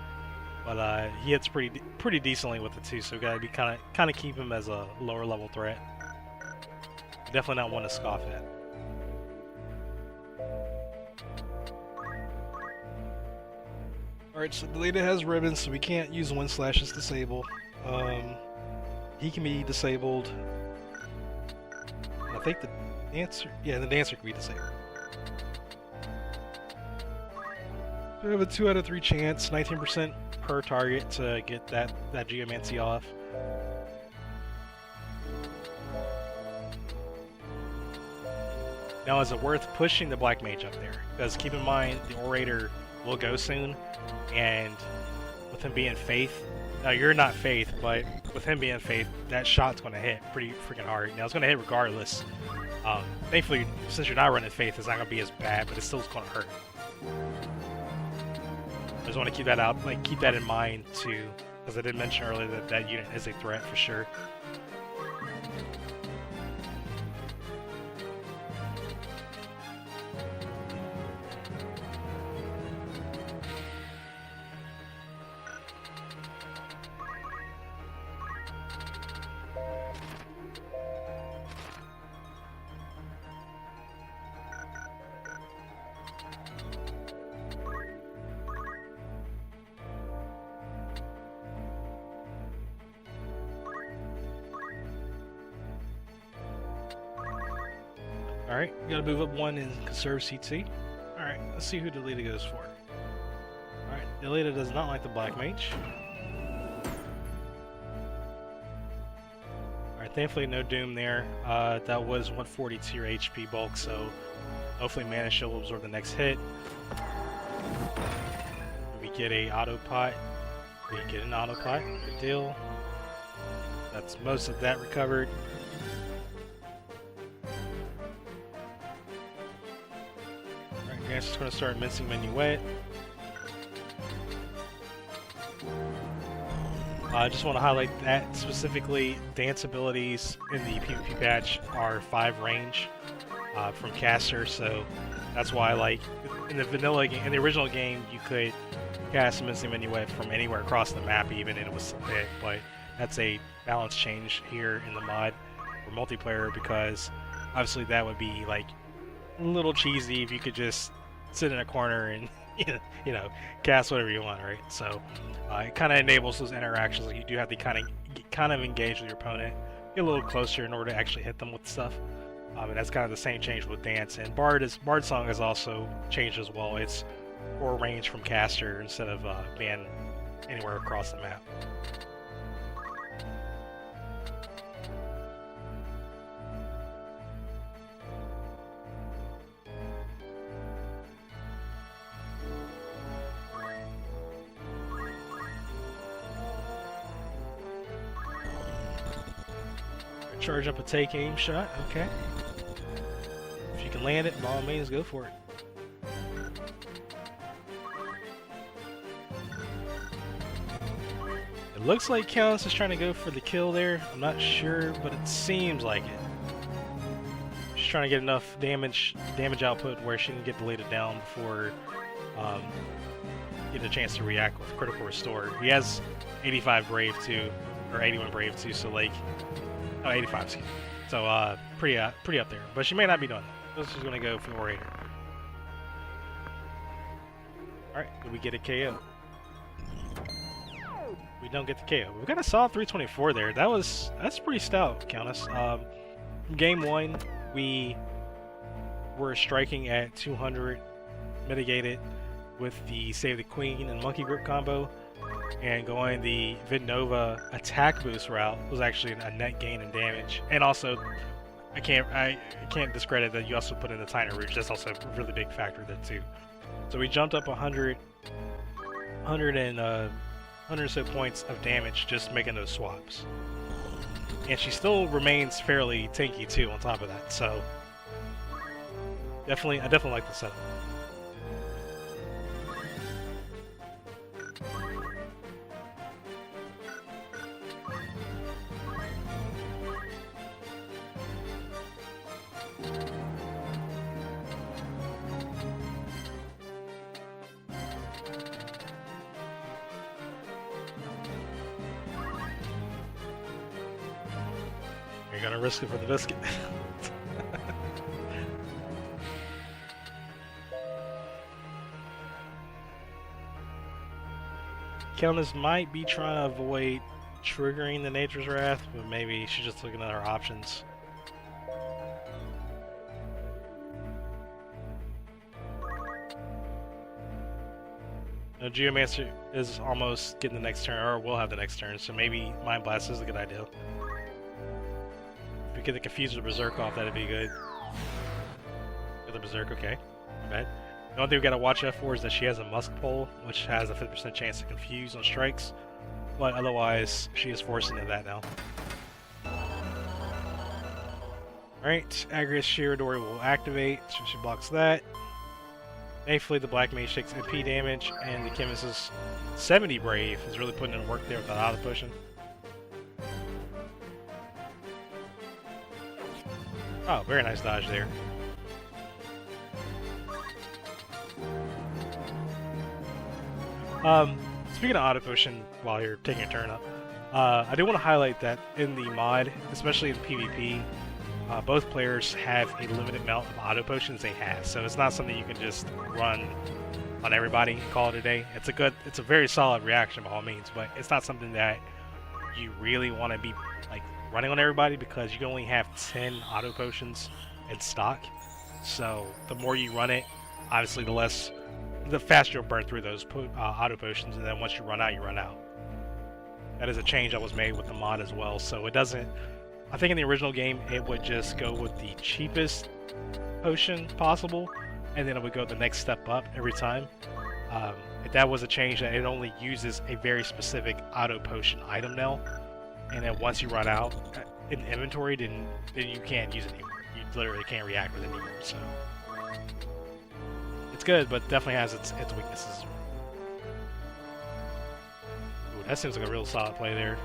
But he hits pretty decently with it too, so we gotta be kind of keep him as a lower level threat. Definitely not one to scoff at. Alright, so the leader has ribbons, so we can't use Wind Slash as disable. He can be disabled. I think the dancer, yeah, the dancer can be disabled. So we have a 2 out of 3 chance, 19% per target to get that Geomancy off. Now, is it worth pushing the Black Mage up there? Because keep in mind, the Orator will go soon, and with him being Faith, now you're not Faith, but with him being Faith, that shot's going to hit pretty freaking hard. Now, it's going to hit regardless. Thankfully, since you're not running Faith, it's not going to be as bad, but it's still going to hurt. I just want to keep that out, like keep that in mind too, because I did mention earlier that that unit is a threat for sure. Alright, we gotta move up one and conserve CT. Alright, let's see who Delita goes for. Alright, Delita does not like the Black Mage. Alright, thankfully no Doom there. That was 142 HP bulk, so hopefully Mana Shield will absorb the next hit. We get a auto pot. We get an auto pot, good deal. That's most of that recovered. Just going to start mincing Minuet. I just want to highlight that specifically, dance abilities in the PvP patch are 5 range from caster, so that's why, like, in the vanilla game, in the original game, you could cast mincing Minuet from anywhere across the map, even, and it was hit. But that's a balance change here in the mod for multiplayer, because obviously that would be like a little cheesy if you could just sit in a corner and you know cast whatever you want, right? So it kind of enables those interactions. Like, you do have to kind of engage with your opponent, get a little closer in order to actually hit them with stuff. And that's kind of the same change with dance. And Bard Song has also changed as well. It's 4 range from caster instead of being anywhere across the map. Charge up a take aim shot, okay. If you can land it, by all means, go for it. It looks like Countess is trying to go for the kill there. I'm not sure, but it seems like it. She's trying to get enough damage output where she can get deleted down before get a chance to react with critical restore. He has 85 brave too, or 81 brave too, so like. Oh, 85, excuse me. So, pretty up there. But she may not be doing that. She's going to go for the Orator. Alright, did we get a KO? We don't get the KO. We've got a solid 324 there. That's pretty stout, Countess. Game 1, we were striking at 200, mitigated with the Save the Queen and Monkey Grip combo. And going the Vidnova attack boost route was actually a net gain in damage. And also, I can't discredit that you also put in the Tiny Rouge. That's also a really big factor there too. So we jumped up 100 or so points of damage just making those swaps. And she still remains fairly tanky too on top of that, so I definitely like the setup. You're gonna risk it for the biscuit. Countess might be trying to avoid triggering the Nature's Wrath, but maybe she's just looking at her options. Now, Geomancer is almost getting the next turn, or will have the next turn, so maybe Mind Blast is a good idea. If we get the Confuser Berserk off, that'd be good. Get the Berserk, okay. Not bad. The only thing we gotta watch out for is that she has a Musk Pole, which has a 50% chance to confuse on strikes, but otherwise, she is forced into that now. Alright, Agrius Shearadori will activate, so she blocks that. Thankfully, the Black Mage takes MP damage, and the Chemist's 70 Brave is really putting in work there with that Auto Potion. Oh, very nice dodge there. Speaking of Auto Potion, while you're taking a turn up, I do want to highlight that in the mod, especially in PvP, both players have a limited amount of Auto Potions they have, so it's not something you can just run on everybody and call it a day. It's a very solid reaction by all means, but it's not something that you really want to be like running on everybody because you can only have 10 Auto Potions in stock. So the more you run it, obviously the faster you'll burn through those Auto Potions, and then once you run out, you run out. That is a change that was made with the mod as well, so it doesn't... I think in the original game, it would just go with the cheapest potion possible, and then it would go the next step up every time. That was a change that it only uses a very specific Auto Potion item now, and then once you run out in the inventory, then you can't use it anymore. You literally can't react with it anymore, so... It's good, but definitely has its weaknesses. Ooh, that seems like a real solid play there.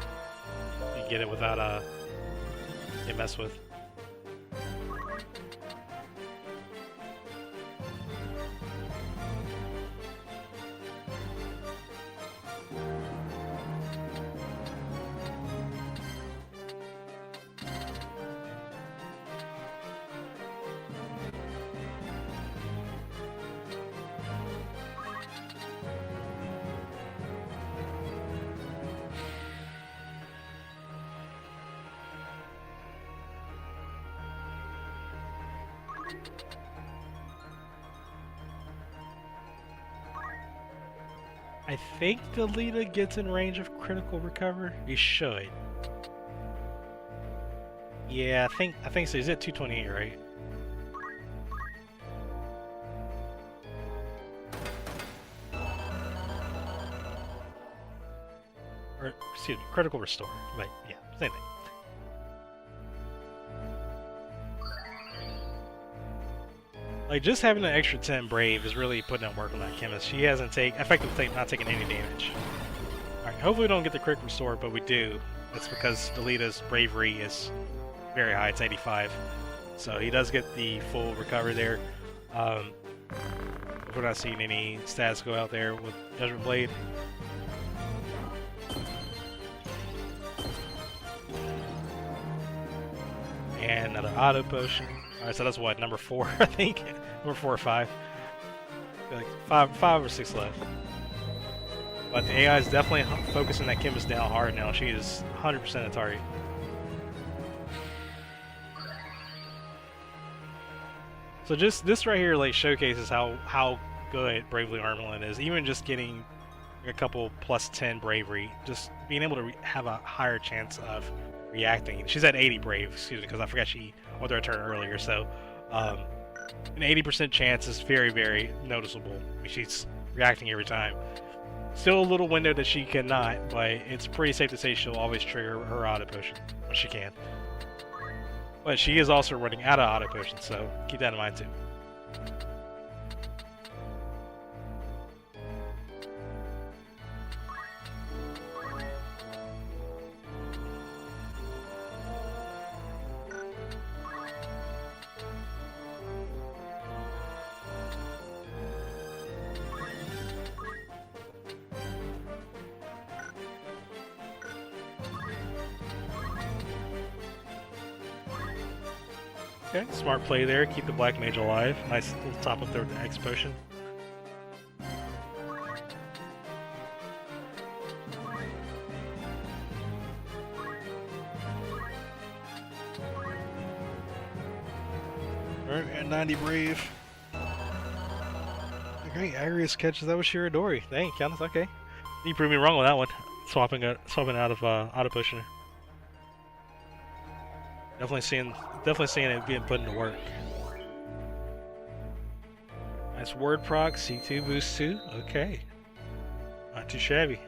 You get it without getting messed with. I think Delita gets in range of critical recover. You should. Yeah, I think so. He's at 228, right? Or excuse me, critical restore. Like, yeah, same thing. Like, just having an extra 10 Brave is really putting in work on that Chemist. She hasn't effectively not taken any damage. Alright, hopefully we don't get the crit restore, but we do. That's because Delita's Bravery is very high, it's 85. So he does get the full recover there. We're not seeing any stats go out there with Judgment Blade. And another Auto Potion. Alright, so that's what, number 4, I think? Number 4 or 5. Like 5 or 6 left. But the AI is definitely focusing that Chemist down hard now. She is 100% a target. So just this right here like showcases how good Bravely Armelin is. Even just getting a couple plus 10 bravery, just being able to have a higher chance of reacting. She's at 80 brave, excuse me, because I forgot she whether I turn earlier. So an 80% chance is very, very noticeable. I mean, she's reacting every time. Still a little window that she cannot, but it's pretty safe to say she'll always trigger her auto potion when she can. But she is also running out of auto potions, so keep that in mind too. Okay, smart play there. Keep the black mage alive. Nice little top up there with the X potion. Alright, at 90 brave. Okay, Agrius catches that with Shiradori. Dang, Countess, okay. You proved me wrong on that one. Swapping out of auto potion. Definitely seeing it being put into work. Nice word proc, C2 boost 2. Okay. Not too shabby.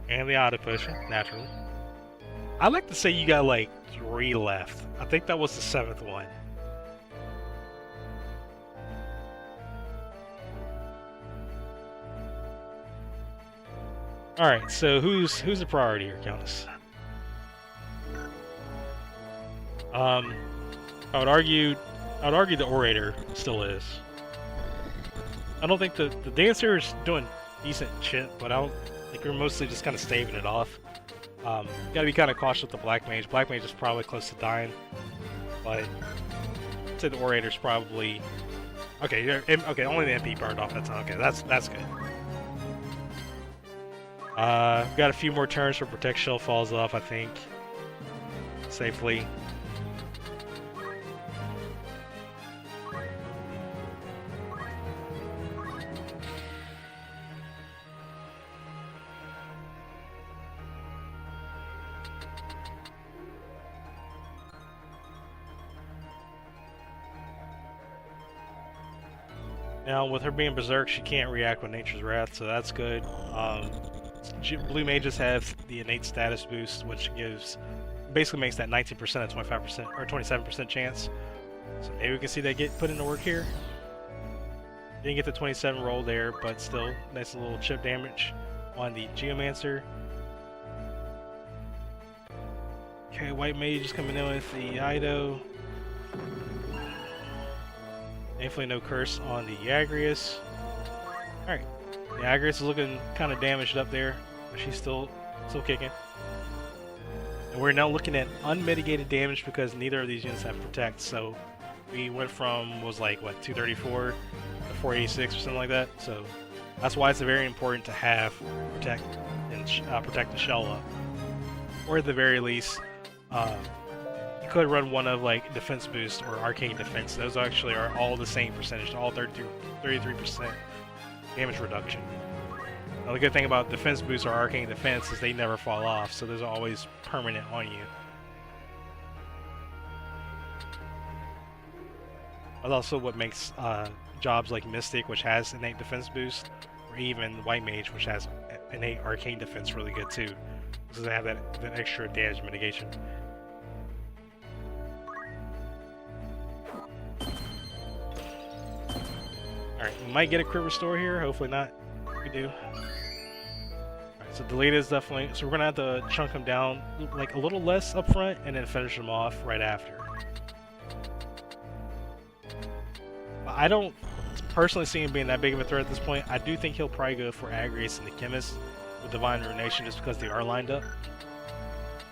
And the auto potion, naturally. I'd like to say you got like 3 left. I think that was the 7th one. Alright, so who's the priority here, Countess? I would argue the orator still is. I don't think the dancer is doing decent shit, but I don't think we're mostly just kind of staving it off. Gotta be kind of cautious with the black mage. Black mage is probably close to dying, but I'd say the orator's probably okay. Okay, only the MP burned off. That's okay. That's good. Got a few more turns for Protect Shell falls off, I think, safely. Now, with her being Berserk, she can't react with Nature's Wrath, so that's good. Blue mages have the innate status boost, which basically makes that 19% a 25% or 27% chance. So maybe we can see that get put into work here. Didn't get the 27 roll there, but still nice little chip damage on the Geomancer. Okay, white mage is coming in with the Ido. Thankfully no curse on the Agrius. Alright, the Agrius is looking kind of damaged up there, but she's still kicking. And we're now looking at unmitigated damage because neither of these units have Protect, so we went from, was like, what, 234 to 486 or something like that, so that's why it's very important to have Protect and Protect the Shell up. Or at the very least, you could run one of like Defense Boost or Arcane Defense. Those actually are all the same percentage, all 33% damage reduction. Now the good thing about Defense Boost or Arcane Defense is they never fall off, so those are always permanent on you. That's also what makes jobs like Mystic, which has innate Defense Boost, or even White Mage, which has innate Arcane Defense, really good too, because they have that extra damage mitigation. Alright, we might get a crit restore here, hopefully not. We do. Alright, so delete is definitely... So we're going to have to chunk them down like a little less up front and then finish them off right after. I don't personally see him being that big of a threat at this point. I do think he'll probably go for Agrius and the Chemist with Divine Ruination just because they are lined up.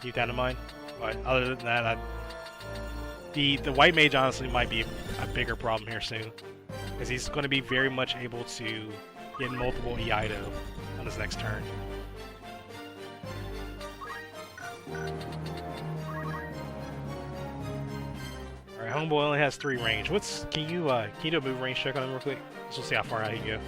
Keep that in mind. But other than that, the White Mage honestly might be a bigger problem here soon, because he's going to be very much able to get multiple Eido on his next turn. Alright, Homeboy only has 3 range. Can you do a move range check on him real quick? Let's see how far out he can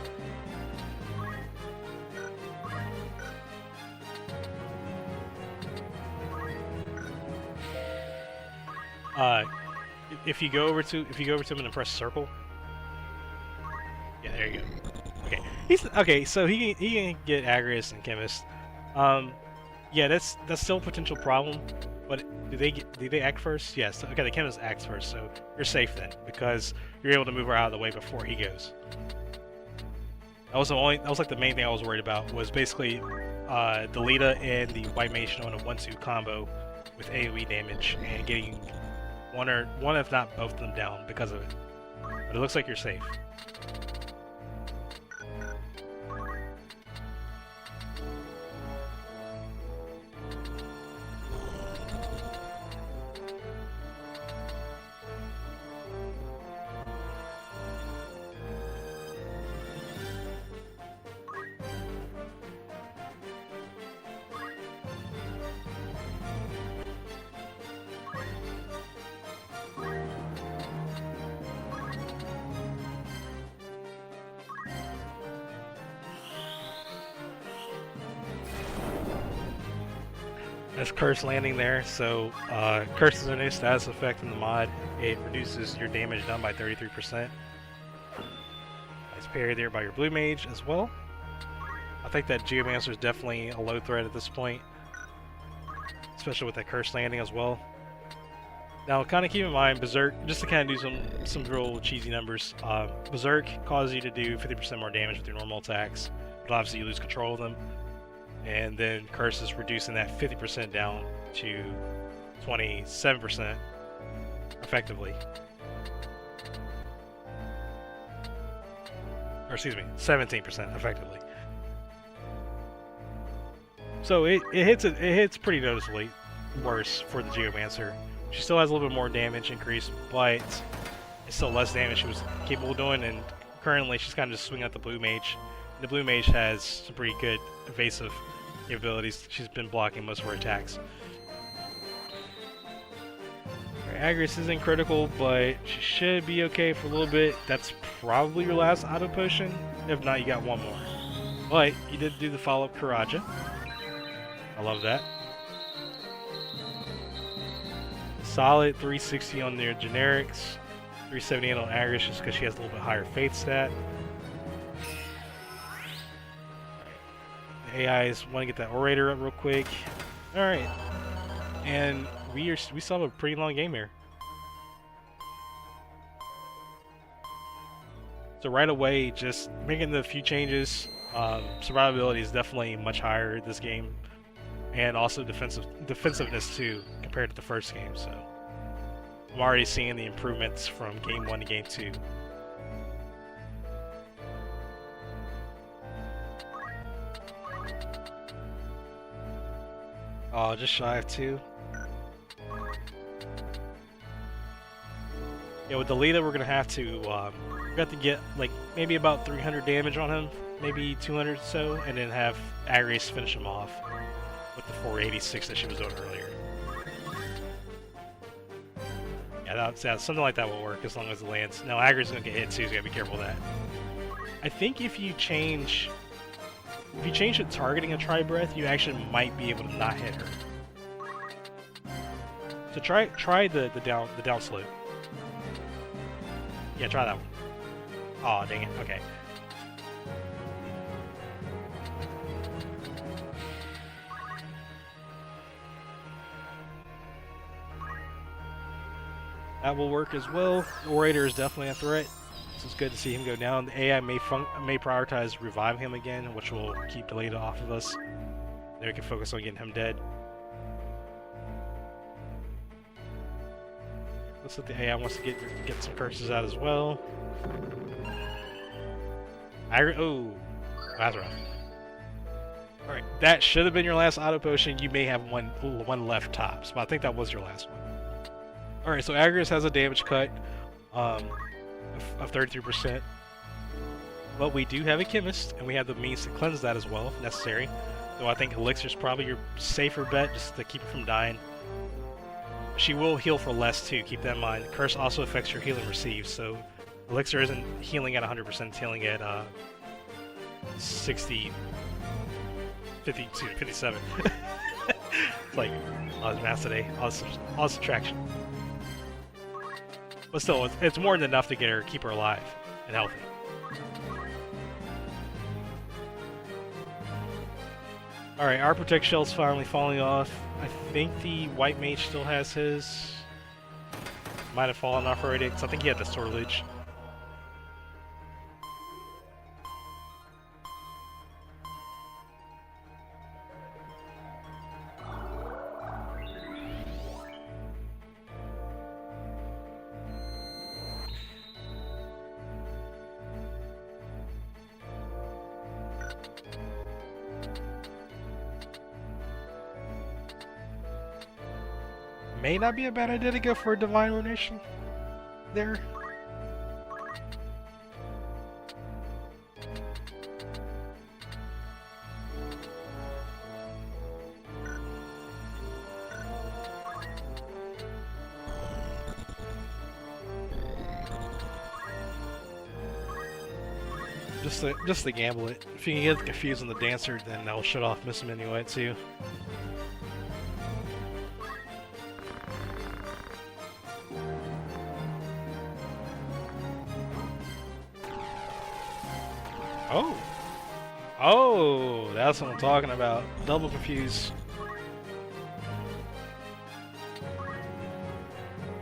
go. if you go over to him and then press circle. Yeah, there you go. Okay, okay. So he can get Agrius and Chemist. Yeah, that's still a potential problem. But do they act first? Yes. Okay, the Chemist acts first, so you're safe then because you're able to move her out of the way before he goes. That was like the main thing I was worried about was basically Delita and the White Mage on a 1-2 combo with AoE damage and getting one if not both of them down because of it. But it looks like you're safe. That's Curse landing there, so Curse is a new status effect in the mod. It reduces your damage done by 33%. Nice parry there by your Blue Mage as well. I think that Geomancer is definitely a low threat at this point, especially with that Curse landing as well. Now, kind of keep in mind, Berserk, just to kind of do some real cheesy numbers, Berserk causes you to do 50% more damage with your normal attacks, but obviously you lose control of them. And then Curse is reducing that 50% down to 27% effectively. Or excuse me, 17% effectively. So it hits pretty noticeably worse for the Geomancer. She still has a little bit more damage increase, but it's still less damage she was capable of doing, and currently she's kind of just swinging at the Blue Mage. The Blue Mage has some pretty good evasive capabilities. She's been blocking most of her attacks. Agrius isn't critical, but she should be okay for a little bit. That's probably your last auto potion. If not, you got one more. But you did do the follow-up Karaja. I love that. Solid 360 on their generics. 378 on Agrius just because she has a little bit higher faith stat. The AIs want to get that Orator up real quick. Alright. And we still have a pretty long game here. So right away, just making the few changes. Survivability is definitely much higher this game. And also defensiveness too, compared to the first game. So I'm already seeing the improvements from game 1 to game 2. Oh, just shy of 2. Yeah, with the Delita, we're gonna have to get like maybe about 300 damage on him, maybe 200 or so, and then have Agrius finish him off with the 486 that she was doing earlier. Yeah, something like that will work as long as it lands. Now Agrius is gonna get hit too, so you gotta be careful of that. I think if you change the targeting of Tri-Breath, you actually might be able to not hit her. So try the down slope. Yeah, try that one. Aw, dang it. Okay. That will work as well. The Orator is definitely a threat. So it's good to see him go down. The AI may prioritize revive him again, which will keep Delita off of us. Then we can focus on getting him dead. Looks like the AI wants to get some curses out as well. Oh, that's rough. Alright, that should have been your last auto potion. You may have one left tops, but I think that was your last one. Alright, so Agrius has a damage cut of 33%. But we do have a Chemist, and we have the means to cleanse that as well, if necessary. So I think Elixir's probably your safer bet, just to keep her from dying. She will heal for less too, keep that in mind. Curse also affects your healing received, so Elixir isn't healing at 100%, it's healing at 60, 52, 57. It's like, math today, all subtraction. But still, it's more than enough to get her, keep her alive and healthy. Alright, our Protect Shell's finally falling off. I think the White Mage still has his. Might have fallen off already, because I think he had the Sortilege. May not be a bad idea to go for a Divine Ruination there. Just to gamble it. If you can get confused on the Dancer, then that'll shut off Miss him anyway too. Oh! Oh! That's what I'm talking about. Double confuse.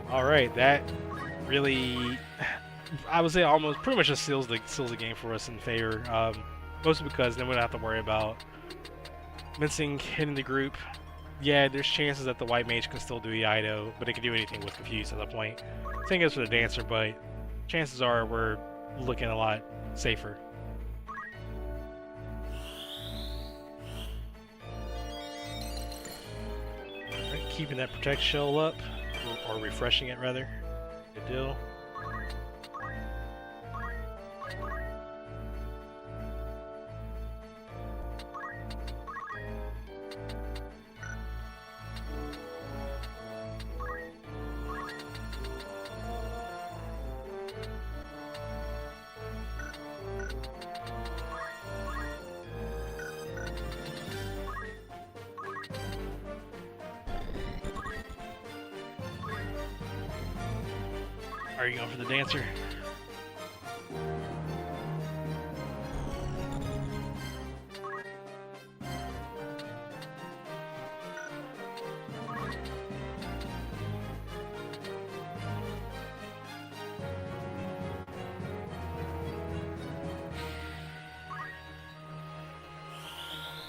Alright, that really... I would say almost pretty much just seals the game for us in favor. Mostly because then we don't have to worry about mincing hitting the group. Yeah, there's chances that the White Mage can still do Ido, but it can do anything with confuse at that point. Same goes for the Dancer, but chances are we're looking a lot safer. Right, keeping that Protect Shell up, or refreshing it rather. Good deal. Are you going for the Dancer?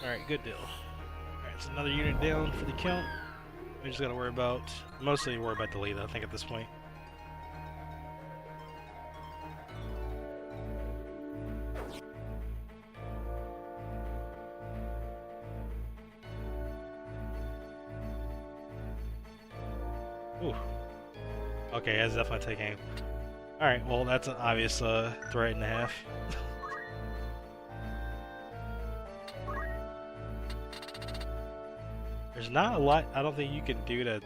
Alright, good deal. Alright, so another unit down for the count. We just gotta worry about, mostly worry about the lead, I think, at this point. Ooh. Okay, that's definitely taking aim. Alright, well, that's an obvious threat and a half. There's not a lot I don't think you can do to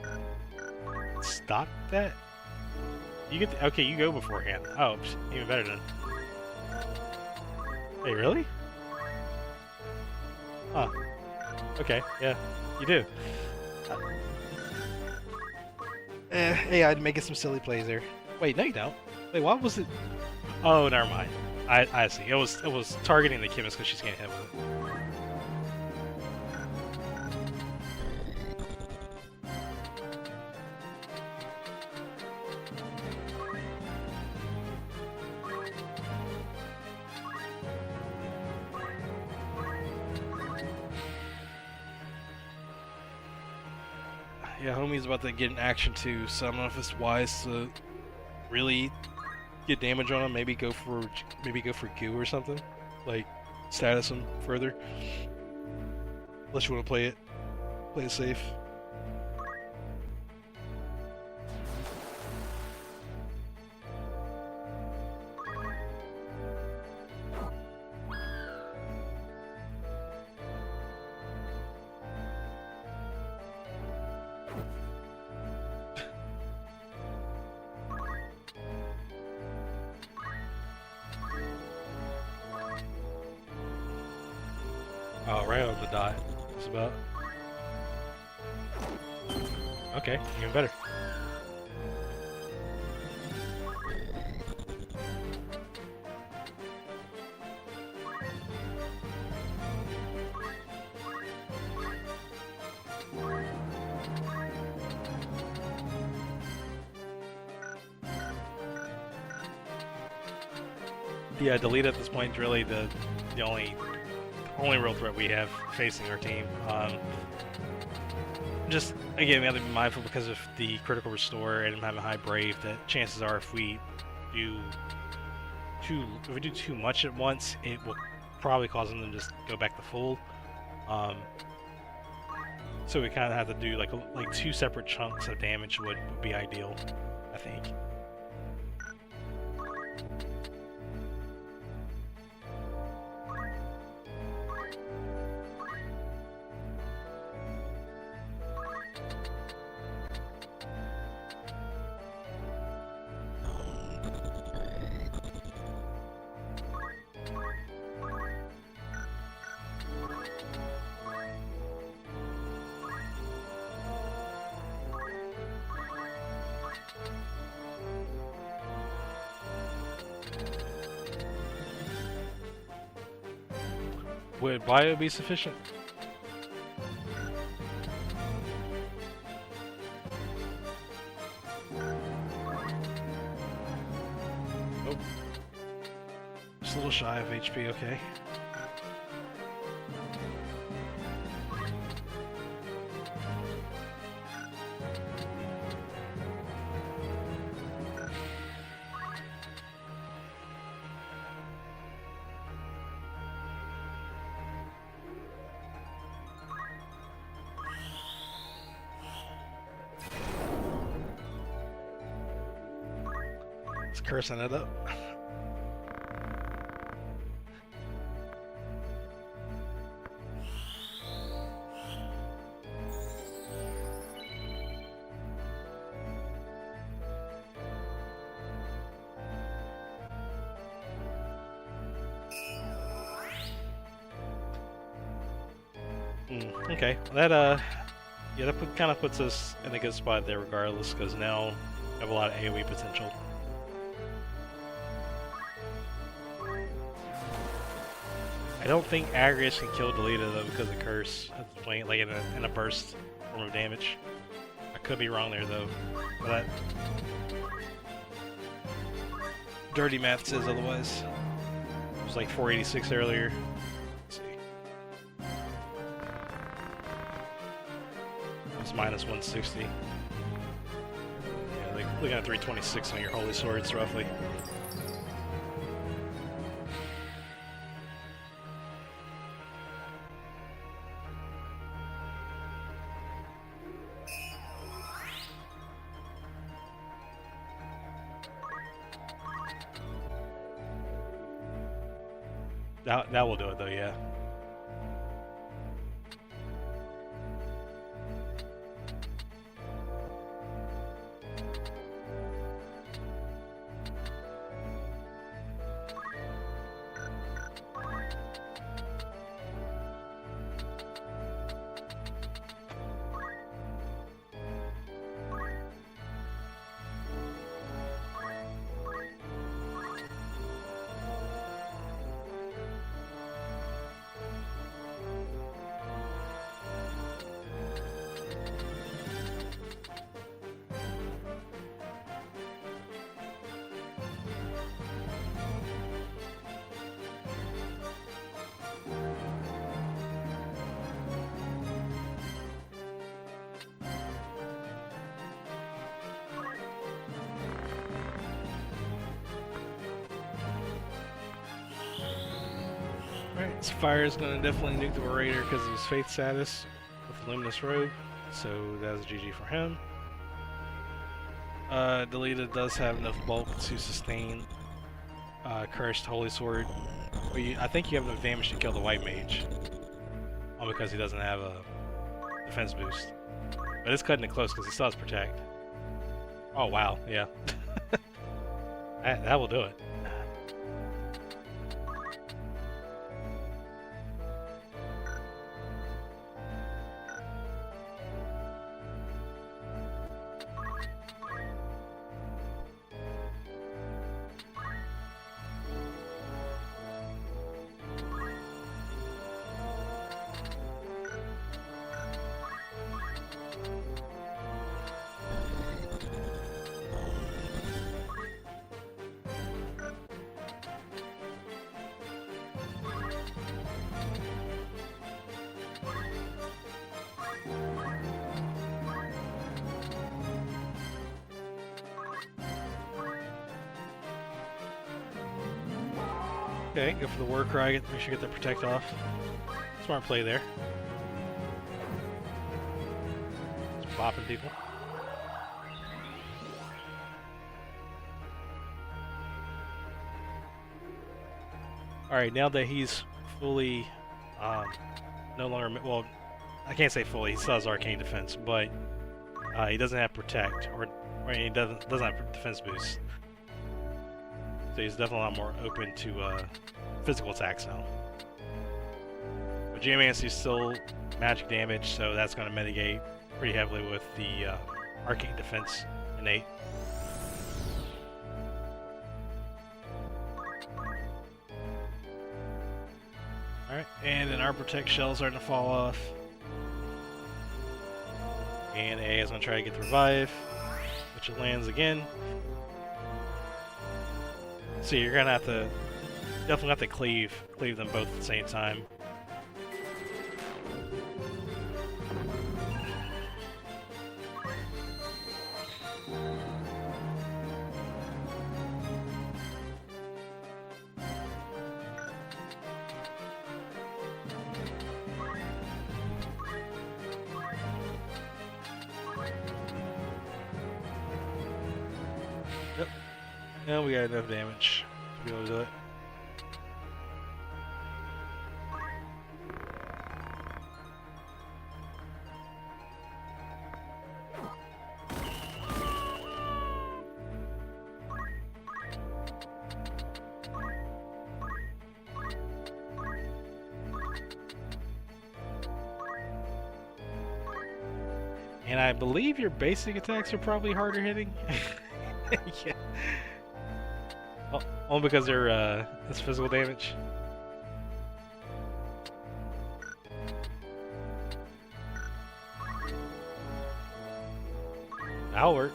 stop that. You get okay, you go beforehand. Oh, even better then. Hey, really? Huh. Okay, yeah, you do. Hey, I'd making some silly plays there. Wait, no you don't. Wait, what was it? Oh, never mind. I see. It was targeting the chemist because she's getting hit with it. Yeah, homie's about to get an action too, so I don't know if it's wise to really get damage on him. Maybe go for goo or something, like status him further. Unless you want to play it safe. Oh, right on the dot. Just about. Okay, even better. Yeah, delete at this point is really the only real threat we have facing our team. Just again, we have to be mindful because of the critical restore and having high brave. That chances are, if we do too much at once, it will probably cause them to just go back to full. So we kind of have to do like 2 separate chunks of damage would be ideal, I think. Would bio be sufficient? Oh. Just a little shy of HP, okay. Cursing it up. Okay, that yeah, that kind of puts us in a good spot there regardless, because now we have a lot of AoE potential. I don't think Agrius can kill Delita though because of Curse at the point, like in a burst form of damage. I could be wrong there though, but dirty math says otherwise. It was like 486 earlier. Let's see. It's minus 160. Yeah, like looking at 326 on your Holy Swords roughly. That will do it though, yeah. Alright, so Fire is going to definitely nuke the Orator because of his Faith status with Luminous Robe, so that was GG for him. Delita does have enough bulk to sustain Cursed Holy Sword. But I think you have enough damage to kill the White Mage. All because he doesn't have a defense boost. But it's cutting it close because he still has Protect. Oh wow, yeah. that will do it. Okay, go for the war cry. Make sure you get the protect off. Smart play there. Just bopping people. Alright, now that he's fully, no longer, well, I can't say fully, he still has arcane defense, but he doesn't have protect, or he doesn't have defense boost. So he's definitely a lot more open to physical attacks now. But Geomancy is still magic damage, so that's going to mitigate pretty heavily with the arcane defense innate. Alright, and then our protect shell's starting to fall off. And A is going to try to get the revive, which it lands again. So you're going to have to, definitely have to cleave them both at the same time. Yep. Now we got enough damage to be able to do it. And I believe your basic attacks are probably harder hitting. Yeah. Oh, only because they're it's physical damage. That'll work.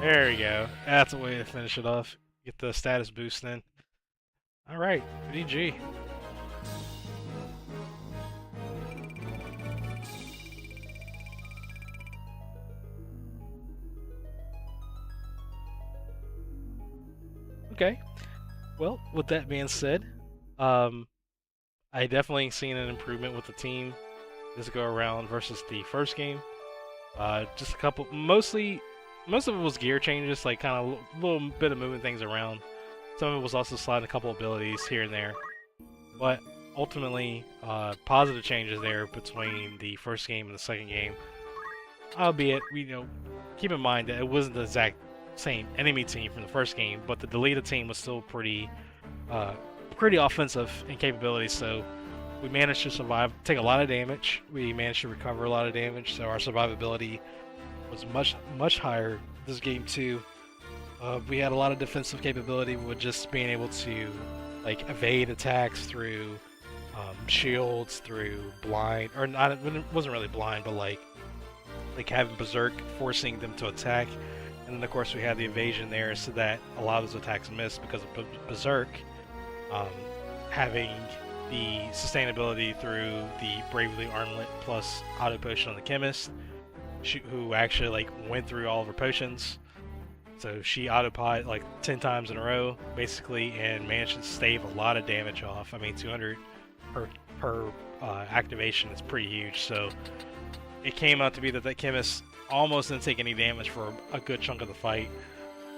There we go. That's a way to finish it off. Get the status boost then. Alright, GG. Okay. Well, with that being said, I definitely seen an improvement with the team this go around versus the first game. Just a couple, most of it was gear changes, like kind of a little bit of moving things around. Some of it was also sliding a couple abilities here and there. But ultimately, positive changes there between the first game and the second game. Albeit, keep in mind that it wasn't the exact same enemy team from the first game, but the deleted team was still pretty offensive in capabilities, so we managed to survive, take a lot of damage. We managed to recover a lot of damage, so our survivability was much higher this game too. We had a lot of defensive capability with just being able to like evade attacks through shields, through blind, or not. It wasn't really blind, but like having berserk, forcing them to attack. And then of course we had the evasion there, so that a lot of those attacks missed because of berserk. Having the sustainability through the Bravely Armlet plus auto potion on the chemist, who actually like went through all of her potions. So she autopod like 10 times in a row, basically, and managed to stave a lot of damage off. I mean, 200 per activation is pretty huge. So it came out to be that chemist almost didn't take any damage for a good chunk of the fight,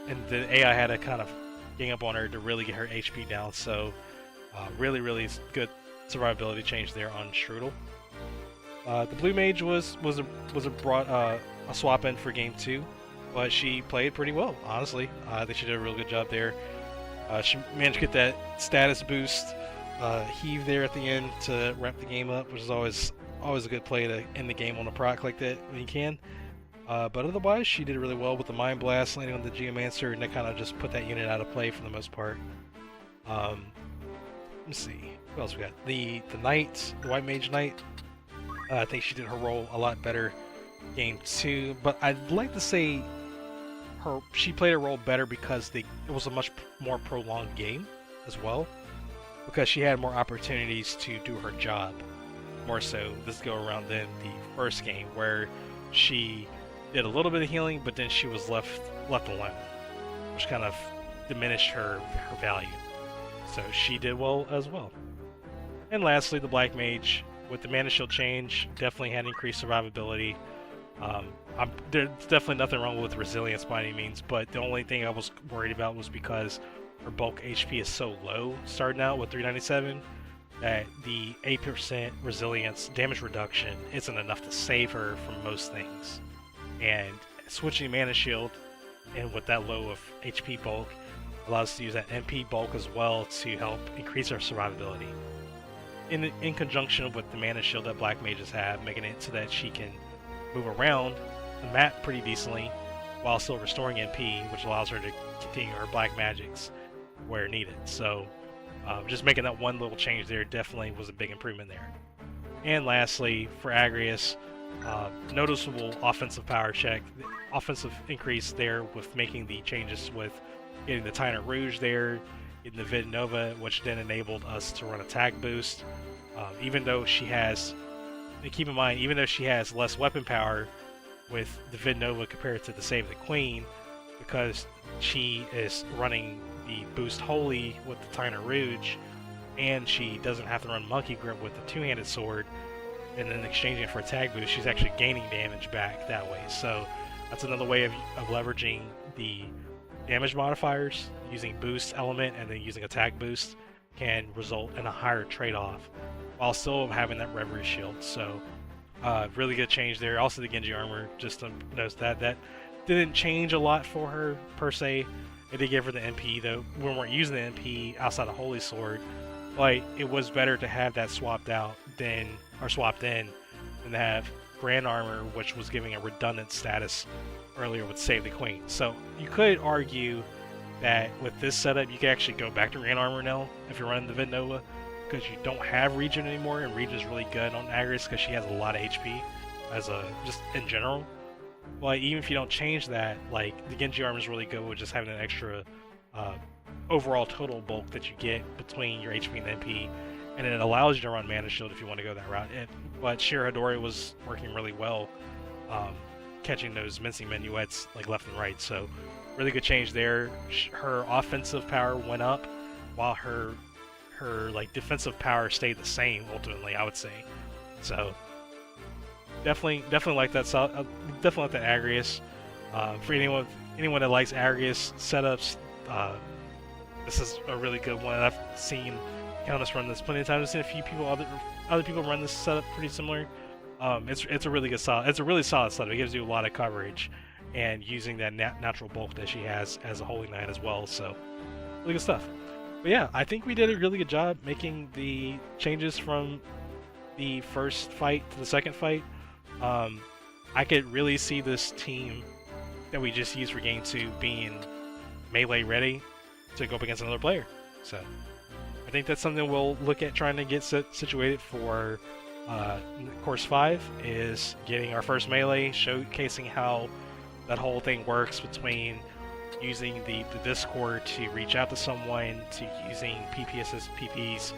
and the AI had to kind of gang up on her to really get her HP down. So really good survivability change there on Strudel. The blue mage was a swap in for game 2, but she played pretty well, honestly. I think she did a real good job there. She managed to get that status boost heave there at the end to wrap the game up, which is always a good play to end the game on a proc like that when you can. But otherwise, she did really well with the Mind Blast, landing on the Geomancer, and that kind of just put that unit out of play for the most part. Let me see. What else we got? The Knight, the White Mage Knight. I think she did her role a lot better game 2, but I'd like to say she played her role better because it was a much more prolonged game as well, because she had more opportunities to do her job, more so this go around than the first game where she did a little bit of healing, but then she was left alone, which kind of diminished her value. So she did well as well. And lastly, the Black Mage, with the Mana Shield change, definitely had increased survivability. There's definitely nothing wrong with resilience by any means, but the only thing I was worried about was because her bulk HP is so low starting out with 397 that the 8% resilience damage reduction isn't enough to save her from most things. And switching Mana Shield, and with that low of HP bulk, allows us to use that MP bulk as well to help increase our survivability. In conjunction with the Mana Shield that Black Mages have, making it so that she can move around the map pretty decently while still restoring MP, which allows her to continue her black magics where needed. So just making that one little change there definitely was a big improvement there. And lastly, for Agrius, noticeable offensive power check, offensive increase there with making the changes with getting the Tyrant Rouge there, getting the Vid Nova, which then enabled us to run attack boost. Even though she has, keep in mind, even though she has less weapon power with the Vid Nova compared to the Save the Queen, because she is running the boost Holy with the Tyrant Rouge, and she doesn't have to run Monkey Grip with the two-handed sword, and then exchanging it for attack boost, she's actually gaining damage back that way. So that's another way of leveraging the damage modifiers. Using boost element and then using attack boost can result in a higher trade-off while still having that Reverie Shield. So really good change there. Also the Genji armor, just to notice that didn't change a lot for her per se. It did give her the MP though. We weren't using the MP outside of Holy Sword, but it was better to have that swapped out than, or swapped in, than to have Grand Armor, which was giving a redundant status earlier with Save the Queen. So you could argue that with this setup you can actually go back to Grand Armor now if you're running the Vid Nova, because you don't have Regen anymore, and Regen is really good on Agrius because she has a lot of HP as a just in general. But even if you don't change that, like the Genji armor is really good with just having an extra overall total bulk that you get between your HP and MP, and it allows you to run Mana Shield if you want to go that route. But Shira Hadori was working really well, catching those mincing minuets like left and right. So really good change there. Her offensive power went up while her like defensive power stayed the same ultimately, I would say. So definitely like that. Definitely like that Agrius. For anyone that likes Agrius setups, this is a really good one. I've seen Countess run this plenty of times. I've seen a few people, other people run this setup pretty similar. It's a really good solid. It's a really solid setup. It gives you a lot of coverage, and using that natural bulk that she has as a Holy Knight as well. So really good stuff. But yeah, I think we did a really good job making the changes from the first fight to the second fight. I could really see this team that we just used for game 2 being melee ready to go up against another player. So I think that's something we'll look at trying to get situated for course 5, is getting our first melee, showcasing how that whole thing works between using the Discord to reach out to someone, to using PPSSPP's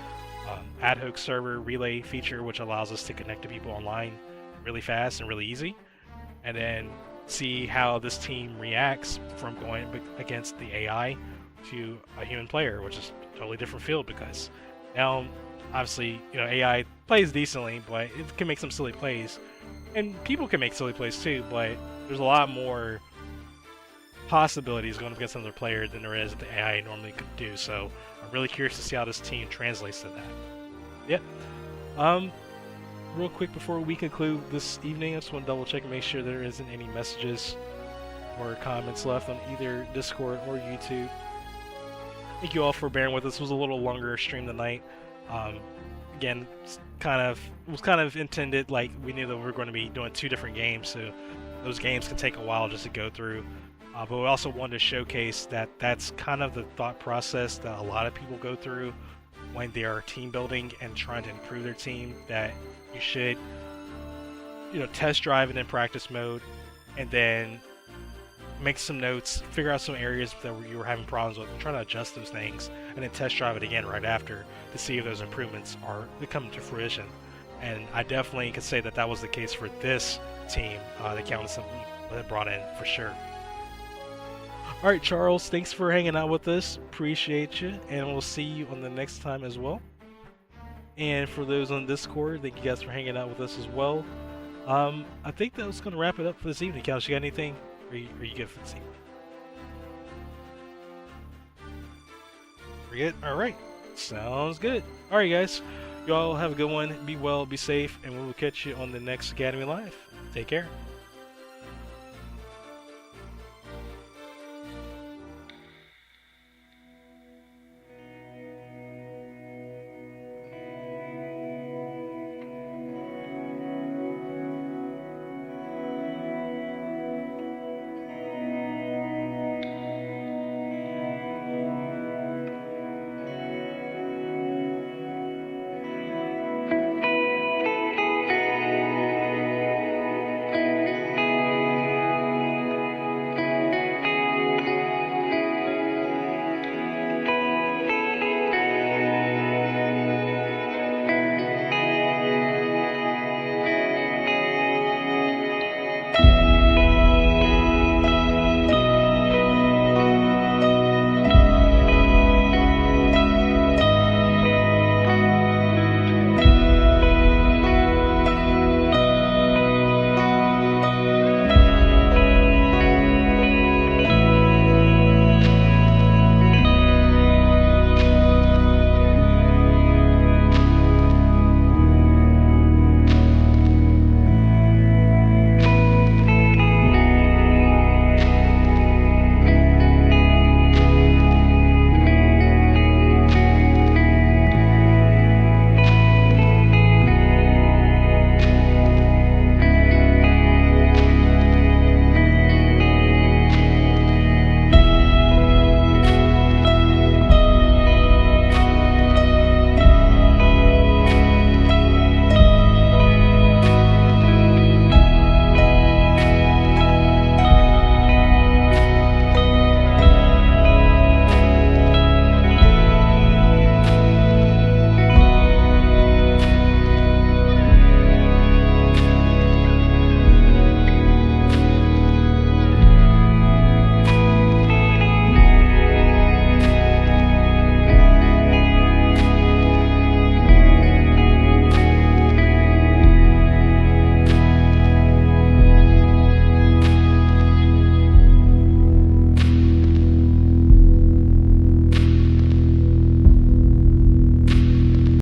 ad hoc server relay feature, which allows us to connect to people online really fast and really easy, and then see how this team reacts from going against the AI to a human player, which is a totally different field, because now obviously, you know, AI plays decently, but it can make some silly plays, and people can make silly plays too, but there's a lot more possibilities going up against another player than there is that the AI normally could do. So I'm really curious to see how this team translates to that. Yeah. Real quick before we conclude this evening, I just want to double check and make sure there isn't any messages or comments left on either Discord or YouTube. Thank you all for bearing with us. It was a little longer stream tonight. Again, it was kind of intended, like we knew that we were going to be doing 2 different games, so those games can take a while just to go through. But we also wanted to showcase that that's kind of the thought process that a lot of people go through when they are team building and trying to improve their team, that you should, test drive it in practice mode, and then make some notes, figure out some areas that you were having problems with, and try to adjust those things, and then test drive it again right after to see if those improvements are coming to fruition. And I definitely could say that that was the case for this team that Countess brought in for sure. All right, Charles, thanks for hanging out with us. Appreciate you, and we'll see you on the next time as well. And for those on Discord, thank you guys for hanging out with us as well. I think that was going to wrap it up for this evening. Countess, you got anything? Are you good for this evening? We're good? All right. Sounds good. All right, guys. Y'all have a good one. Be well, be safe, and we will catch you on the next Academy Live. Take care.